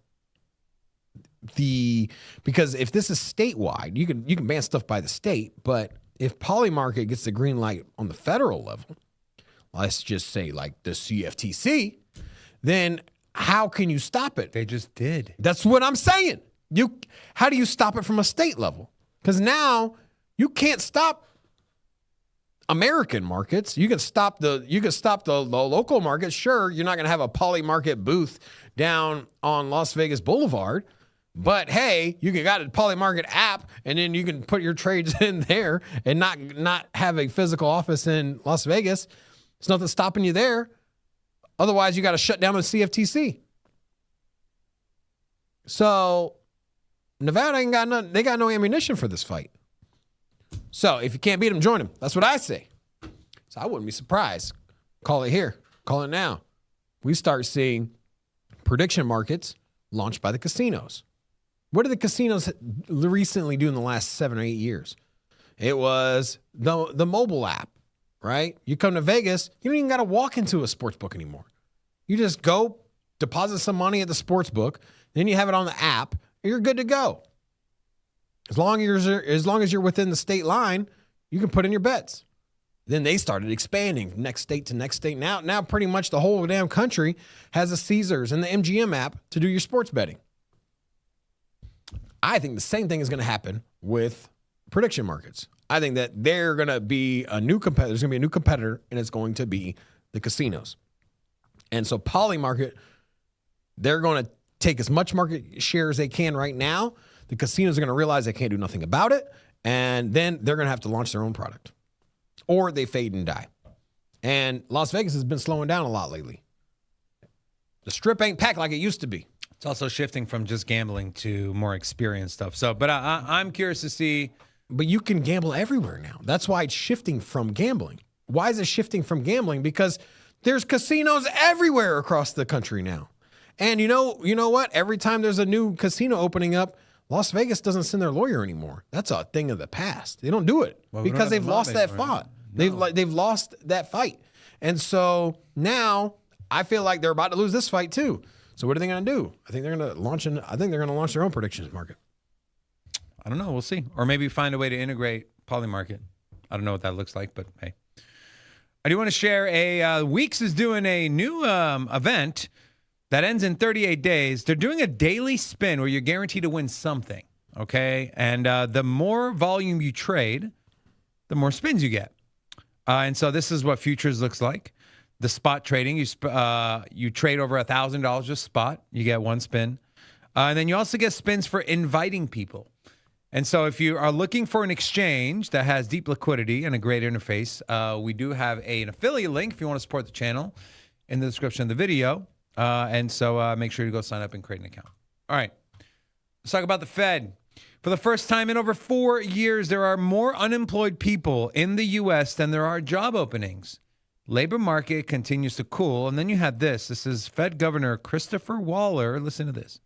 S2: because if this is statewide, you can ban stuff by the state, but if Polymarket gets the green light on the federal level, let's just say like the CFTC, then how can you stop it?
S1: They just did.
S2: That's what I'm saying. How do you stop it from a state level? Because now you can't stop American markets. You can stop the local markets. Sure, you're not going to have a Polymarket booth down on Las Vegas Boulevard, but hey, you got a Polymarket app, and then you can put your trades in there and not have a physical office in Las Vegas. There's nothing stopping you there. Otherwise, you got to shut down the CFTC. So Nevada ain't got none. They got no ammunition for this fight. So if you can't beat them, join them. That's what I say. So I wouldn't be surprised. Call it here. Call it now. We start seeing prediction markets launched by the casinos. What did the casinos recently do in the last 7 or 8 years? It was the mobile app, right? You come to Vegas, you don't even got to walk into a sports book anymore. You just go deposit some money at the sports book, then you have it on the app, and you're good to go. As long as you're within the state line, you can put in your bets. Then they started expanding next state to next state. Now pretty much the whole damn country has a Caesars and the MGM app to do your sports betting. I think the same thing is going to happen with prediction markets. I think that they're going to be a new competitor. There's going to be a new competitor, and it's going to be the casinos. And so Polymarket, they're going to take as much market share as they can right now. The casinos are going to realize they can't do nothing about it, and then they're going to have to launch their own product. Or they fade and die. And Las Vegas has been slowing down a lot lately. The strip ain't packed like it used to be.
S1: It's also shifting from just gambling to more experience stuff. So, but I'm curious to see.
S2: But you can gamble everywhere now. That's why it's shifting from gambling. Why is it shifting from gambling? Because there's casinos everywhere across the country now. And you know what? Every time there's a new casino opening up, Las Vegas doesn't send their lawyer anymore. That's a thing of the past. They don't do it because they've lost that fight. No. They've lost that fight. And so now I feel like they're about to lose this fight too. So what are they going to do? I think they're going to launch their own predictions market.
S1: I don't know. We'll see. Or maybe find a way to integrate Polymarket. I don't know what that looks like, but hey. I do want to share Weeks is doing a new event that ends in 38 days. They're doing a daily spin where you're guaranteed to win something, okay? And the more volume you trade, the more spins you get. And so this is what futures looks like. The spot trading, you trade over $1,000 just spot, you get one spin. And then you also get spins for inviting people. And so if you are looking for an exchange that has deep liquidity and a great interface, we do have an affiliate link if you want to support the channel in the description of the video. And so make sure you go sign up and create an account. All right, let's talk about the Fed. For the first time in over 4 years, there are more unemployed people in the U.S. than there are job openings. Labor market continues to cool. And then you had this. This is Fed Governor Christopher Waller. Listen to this.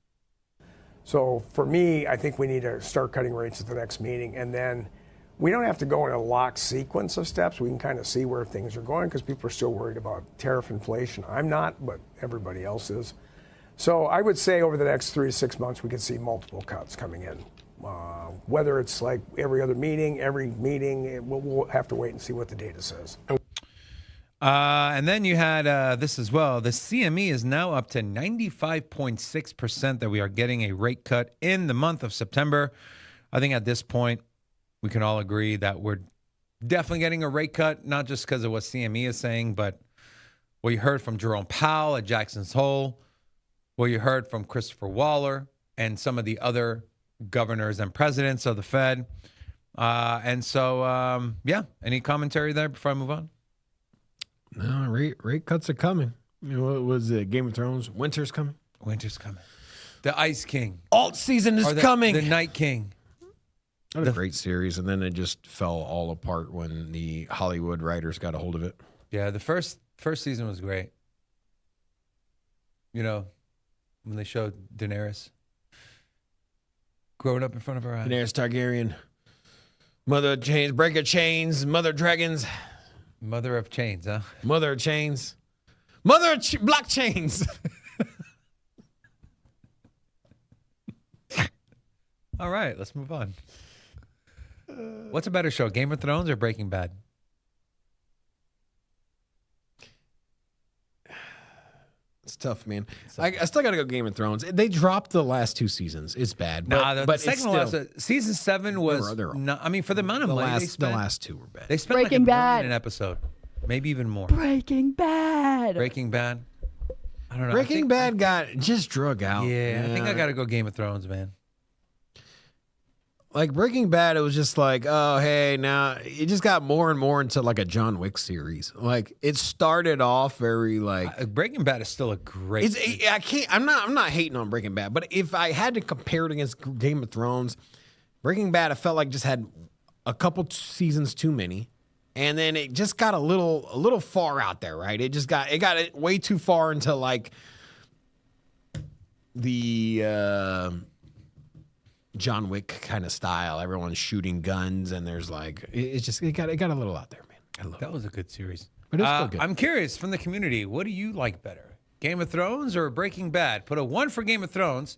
S4: So for me, I think we need to start cutting rates at the next meeting. And then we don't have to go in a locked sequence of steps. We can kind of see where things are going because people are still worried about tariff inflation. I'm not, but everybody else is. So I would say over the next 3 to 6 months, we could see multiple cuts coming in. Whether it's like every meeting, we'll have to wait and see what the data says.
S1: And then you had this as well. The CME is now up to 95.6% that we are getting a rate cut in the month of September. I think at this point, we can all agree that we're definitely getting a rate cut, not just because of what CME is saying, but what you heard from Jerome Powell at Jackson's Hole, what you heard from Christopher Waller and some of the other governors and presidents of the Fed. And so, yeah, any commentary there before I move on?
S2: No, rate cuts are coming. You know, what was it? Game of Thrones? Winter's coming.
S1: Winter's coming. The Ice King.
S2: Alt season is coming.
S1: The Night King.
S2: What a great series, and then it just fell all apart when the Hollywood writers got a hold of it.
S1: Yeah, the first season was great. You know, when they showed Daenerys growing up in front of her eyes.
S2: Daenerys Targaryen, mother of chains, breaker chains, mother of dragons.
S1: Mother of chains, huh?
S2: Mother of chains. Mother of blockchains.
S1: All right, let's move on. What's a better show, Game of Thrones or Breaking Bad?
S2: It's tough, man. I still got to go Game of Thrones. They dropped the last 2 seasons. It's bad.
S1: Nah,
S2: but
S1: the second last season 7 was. I mean, for the amount of money they spent,
S2: the last 2 were bad.
S1: They spent
S5: Breaking
S1: like $1
S5: Bad.
S1: billion an episode, maybe even more.
S5: Breaking Bad.
S1: Breaking Bad. I don't know.
S2: Breaking Bad got just drug out.
S1: Yeah, I think I got to go Game of Thrones, man.
S2: Like Breaking Bad, it was just like, oh, hey, now it just got more and more into like a John Wick series. Like it started off very like
S1: Breaking Bad is still a great.
S2: I'm not hating on Breaking Bad, but if I had to compare it against Game of Thrones, Breaking Bad, I felt like just had a couple seasons too many, and then it just got a little far out there, right? It got way too far into like the John Wick kind of style. Everyone's shooting guns, and there's like it got a little out there, man.
S1: That was a good series.
S2: But it's still good.
S1: I'm curious from the community, what do you like better, Game of Thrones or Breaking Bad? Put a 1 for Game of Thrones,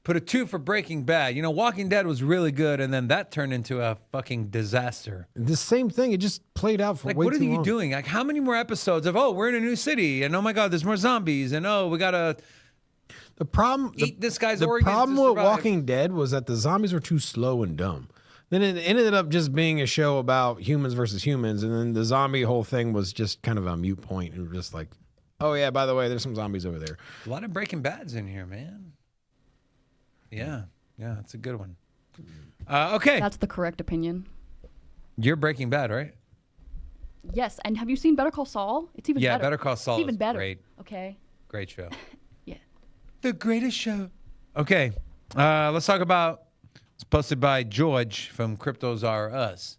S1: put a 2 for Breaking Bad. You know, Walking Dead was really good, and then that turned into a fucking disaster.
S2: The same thing. It just played out for
S1: Like,
S2: way
S1: what are
S2: too
S1: you
S2: long.
S1: doing? Like, how many more episodes of we're in a new city, and oh my god, there's more zombies, and we gotta.
S2: The problem,
S1: Eat this guy's
S2: the
S1: organs
S2: problem
S1: to
S2: with
S1: survive.
S2: Walking Dead was that the zombies were too slow and dumb. Then it ended up just being a show about humans versus humans, and then the zombie whole thing was just kind of a mute point. And just like, oh yeah, by the way, there's some zombies over there.
S1: A lot of Breaking Bad's in here, man. Yeah, it's a good one. Okay,
S5: That's the correct opinion.
S1: you're Breaking Bad, right?
S5: Yes, and have you seen Better Call Saul? It's even
S1: Yeah,
S5: better.
S1: Better Call Saul
S5: It's even
S1: is
S5: better.
S1: great.
S5: Okay.
S1: Great show.
S5: Yeah.
S1: The greatest show. Okay, let's talk about. It's posted by George from Cryptos Are Us.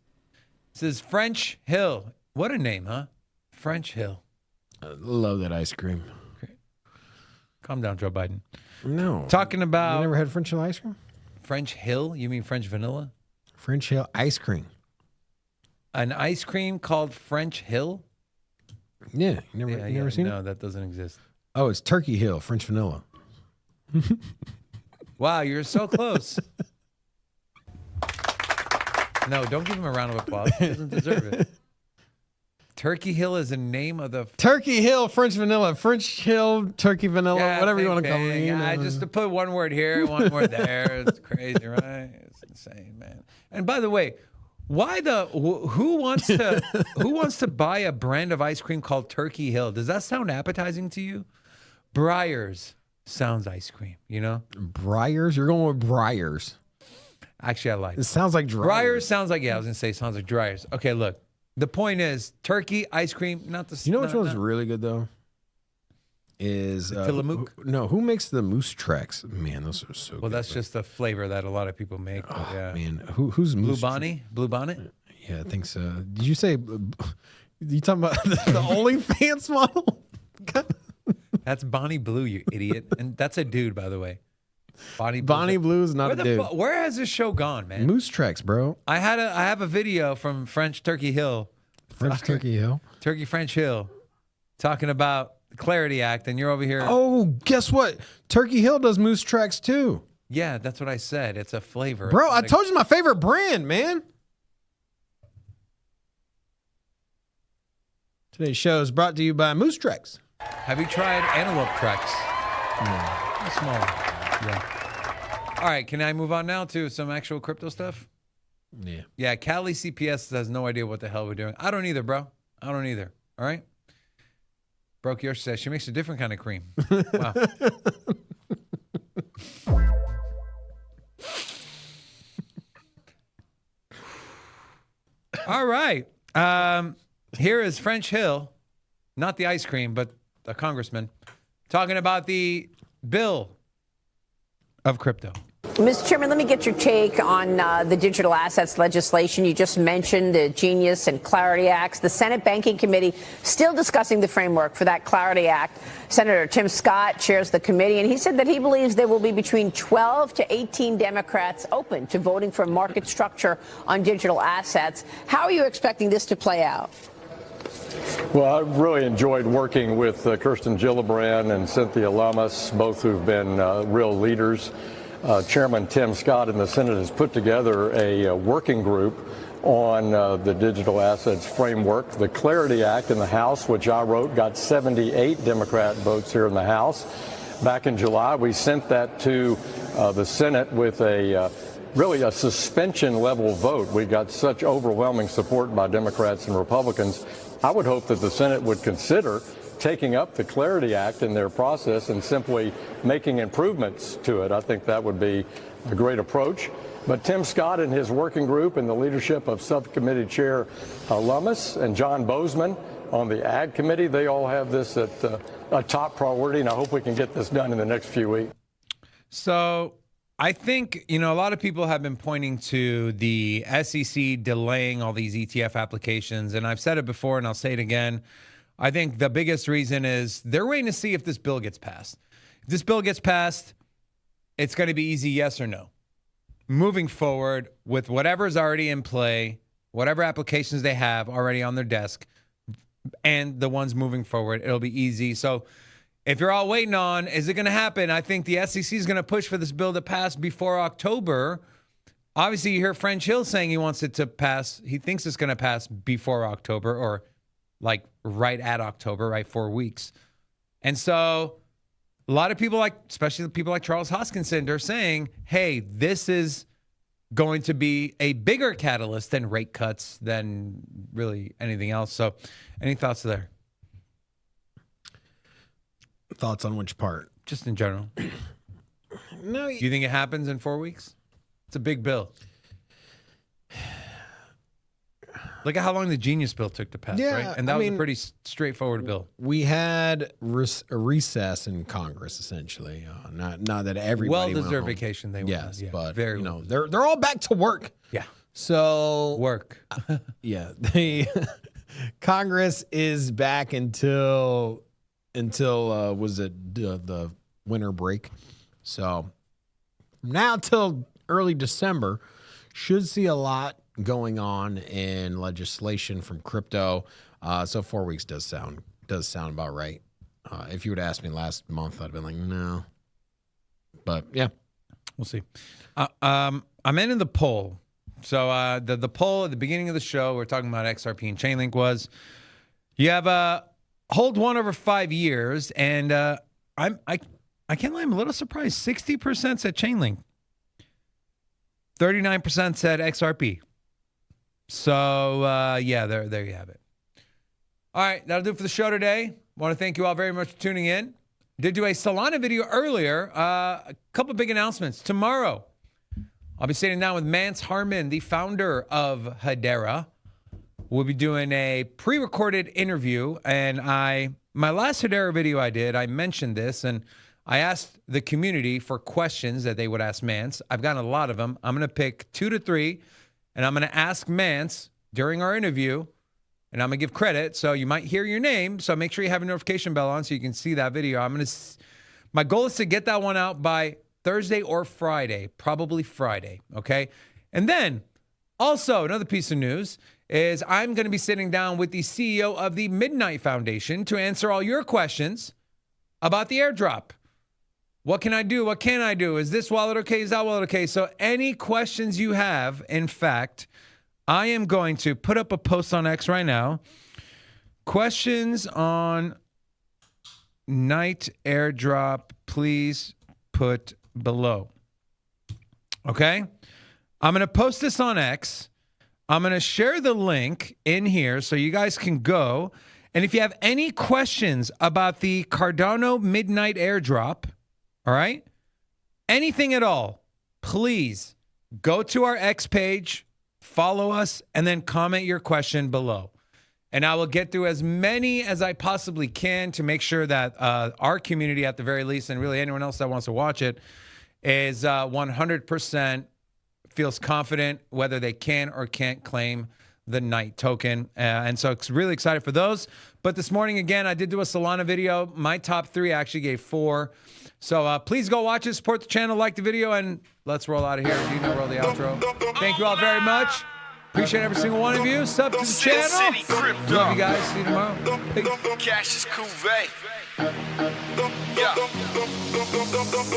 S1: It says French Hill. What a name, huh? French Hill.
S2: I love that ice cream.
S1: Calm down, Joe Biden.
S2: No,
S1: Talking
S2: you
S1: about
S2: never had French Hill ice cream?
S1: French Hill. You mean French vanilla?
S2: French Hill ice cream.
S1: An ice cream called French Hill?
S2: Yeah, you never seen it?
S1: No, that doesn't exist.
S2: Oh, it's Turkey Hill French vanilla.
S1: Wow, you're so close. No, don't give him a round of applause. He doesn't deserve it. Turkey Hill is the name of the.
S2: Turkey Hill French vanilla, French Hill Turkey vanilla,
S1: Yeah,
S2: whatever you
S1: same
S2: want to call it.
S1: thing.
S2: You know.
S1: Just to put one word here, one word there. It's crazy, right? It's insane, man. And by the way, who wants to buy a brand of ice cream called Turkey Hill? Does that sound appetizing to you? Breyers sounds ice cream, you know?
S2: Breyers? You're going with Breyers.
S1: Actually, I like
S2: It sounds like
S1: Breyers sounds like, I was going to say it sounds like Dryers. Okay, look. The point is, turkey, ice cream, not the...
S2: You know which one's really good, though? Is...
S1: Tillamook?
S2: who makes the moose tracks? Man, those are so good.
S1: Well, that's just the flavor that a lot of people make. But
S2: Oh,
S1: yeah.
S2: man. Who's
S1: Blue
S2: moose?
S1: Bonnie? Blue Bonnet?
S2: Yeah, I think so. Did you say... You talking about the OnlyFans model?
S1: That's Bonnie Blue, you idiot. And that's a dude, by the way. Bonnie
S2: Blue is not
S1: where
S2: a
S1: the
S2: dude.
S1: Where has this show gone, man?
S2: Moose tracks, bro.
S1: I have a video from French Turkey Hill,
S2: French Turkey Hill.
S1: Turkey French Hill, talking about the Clarity Act, and you're over here.
S2: Oh, guess what? Turkey Hill does moose tracks too.
S1: Yeah, that's what I said. It's a flavor.
S2: Bro,
S1: It's
S2: I
S1: like-
S2: told you my favorite brand, man. Today's show is brought to you by Moose Tracks.
S1: Have you tried Antelope Tracks? A small one. Yeah. All right, can I move on now to some actual crypto stuff?
S2: Yeah.
S1: Yeah, Cali CPS has no idea what the hell we're doing. I don't either, bro. I don't either. All right? Broke Yosh says she makes a different kind of cream. Wow. All right. Here is French Hill, not the ice cream, but a congressman, talking about the bill of crypto.
S6: Mr. Chairman, let me get your take on the digital assets legislation. You just mentioned the Genius and Clarity Acts. The Senate Banking Committee still discussing the framework for that Clarity Act. Senator Tim Scott chairs the committee, and he said that he believes there will be between 12 to 18 Democrats open to voting for market structure on digital assets. How are you expecting this to play out?
S7: Well, I really enjoyed working with Kirsten Gillibrand and Cynthia Lummis, both who've been real leaders. Chairman Tim Scott in the Senate has put together a working group on the digital assets framework. The Clarity Act in the House, which I wrote, got 78 Democrat votes here in the House. Back in July, we sent that to the Senate with really a suspension level vote. We got such overwhelming support by Democrats and Republicans. I would hope that the Senate would consider taking up the Clarity Act in their process and simply making improvements to it. I think that would be a great approach. But Tim Scott and his working group and the leadership of Subcommittee Chair Lummis and John Bozeman on the Ag Committee, they all have this at a top priority, and I hope we can get this done in the next few weeks.
S1: So I think, a lot of people have been pointing to the SEC delaying all these ETF applications, and I've said it before and I'll say it again. I think the biggest reason is they're waiting to see if this bill gets passed. If this bill gets passed, it's going to be easy yes or no. Moving forward with whatever's already in play, whatever applications they have already on their desk, and the ones moving forward, it'll be easy. So if you're all waiting on, is it going to happen? I think the SEC is going to push for this bill to pass before October. Obviously, you hear French Hill saying he wants it to pass. He thinks it's going to pass before October, or like right at October, right? 4 weeks. And so a lot of people, especially people like Charles Hoskinson, they're saying, hey, this is going to be a bigger catalyst than rate cuts, than really anything else. So any thoughts there?
S2: Thoughts on which part?
S1: Just in general.
S2: No.
S1: Do you think it happens in 4 weeks? It's a big bill. Look at how long the Genius bill took to pass, right? And that was a pretty straightforward bill.
S2: We had a recess in Congress, essentially. Not that everybody
S1: well-deserved vacation they went.
S2: Yes,
S1: yeah,
S2: but
S1: very
S2: they're all back to work.
S1: Yeah.
S2: So
S1: work.
S2: Yeah, the Congress is back until was it the winter break? So now till early December, should see a lot going on in legislation from crypto. So 4 weeks does sound about right. If you would ask me last month, I'd have been like, no. But yeah,
S1: we'll see. I'm ending the poll. So the poll at the beginning of the show, we're talking about XRP and Chainlink, was you have a hold 1 over 5 years, and I can't lie, I'm a little surprised. 60% said Chainlink, 39% said XRP. So, yeah, there you have it. All right, that'll do it for the show today. Want to thank you all very much for tuning in. Did do a Solana video earlier. A couple big announcements. Tomorrow, I'll be sitting down with Mance Harmon, the founder of Hedera. We'll be doing a pre-recorded interview. And my last Hedera video I mentioned this, and I asked the community for questions that they would ask Mance. I've gotten a lot of them. I'm going to pick 2 to 3. And I'm going to ask Mance during our interview, and I'm going to give credit. So you might hear your name. So make sure you have a notification bell on so you can see that video. My goal is to get that one out by Thursday or Friday, probably Friday. Okay. And then also another piece of news is I'm going to be sitting down with the CEO of the Midnight Foundation to answer all your questions about the airdrop. What can I do? What can I do? Is this wallet okay? Is that wallet okay? So any questions you have, in fact, I am going to put up a post on X right now. Questions on night airdrop, please put below. Okay? I'm going to post this on X. I'm going to share the link in here so you guys can go. And if you have any questions about the Cardano midnight airdrop, all right, anything at all, please go to our X page, follow us, and then comment your question below. And I will get through as many as I possibly can to make sure that our community, at the very least, and really anyone else that wants to watch it, is 100% feels confident whether they can or can't claim the Night token. And so it's really excited for those. But this morning, again, I did do a Solana video. My top 3 actually gave 4. So please go watch it, support the channel, like the video, and let's roll out of here. Do you know roll the outro? Thank you all very much. Appreciate every single one of you. Sub to the channel. Love you guys. See you tomorrow. Peace.
S8: Cash is cool, yeah.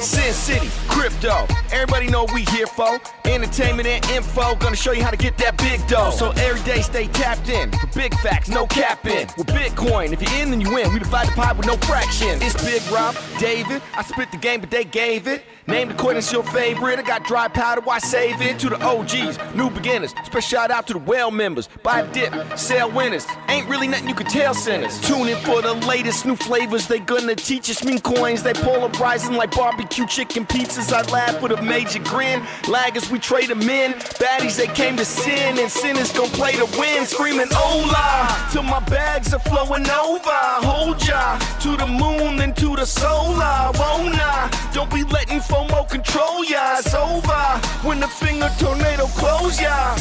S8: Sin City, crypto. Everybody know what we here for. Entertainment and info. Gonna show you how to get that big dough. So every day stay tapped in. For big facts, no capping. With Bitcoin, if you're in, then you win. We divide the pie with no fraction. It's Big Rob, David. I spit the game, but they gave it. Name the coin, it's your favorite. I got dry powder, why save it? To the OGs, new beginners. Special shout out to the well members. Buy the dip, sell winners. Ain't really nothing you can tell sinners. Tune in for the latest new flavors. They gonna teach us mean coins. They polarizing like barbecue chicken pizzas. I laugh with a major grin. Laggers, we trade them in. Baddies, they came to sin. And sinners gon' play to win. Screaming hola, till my bags are flowing over. Hold ya to the moon and to the solar. Won't I? Don't be letting FOMO control ya. It's over when the finger tornado close ya.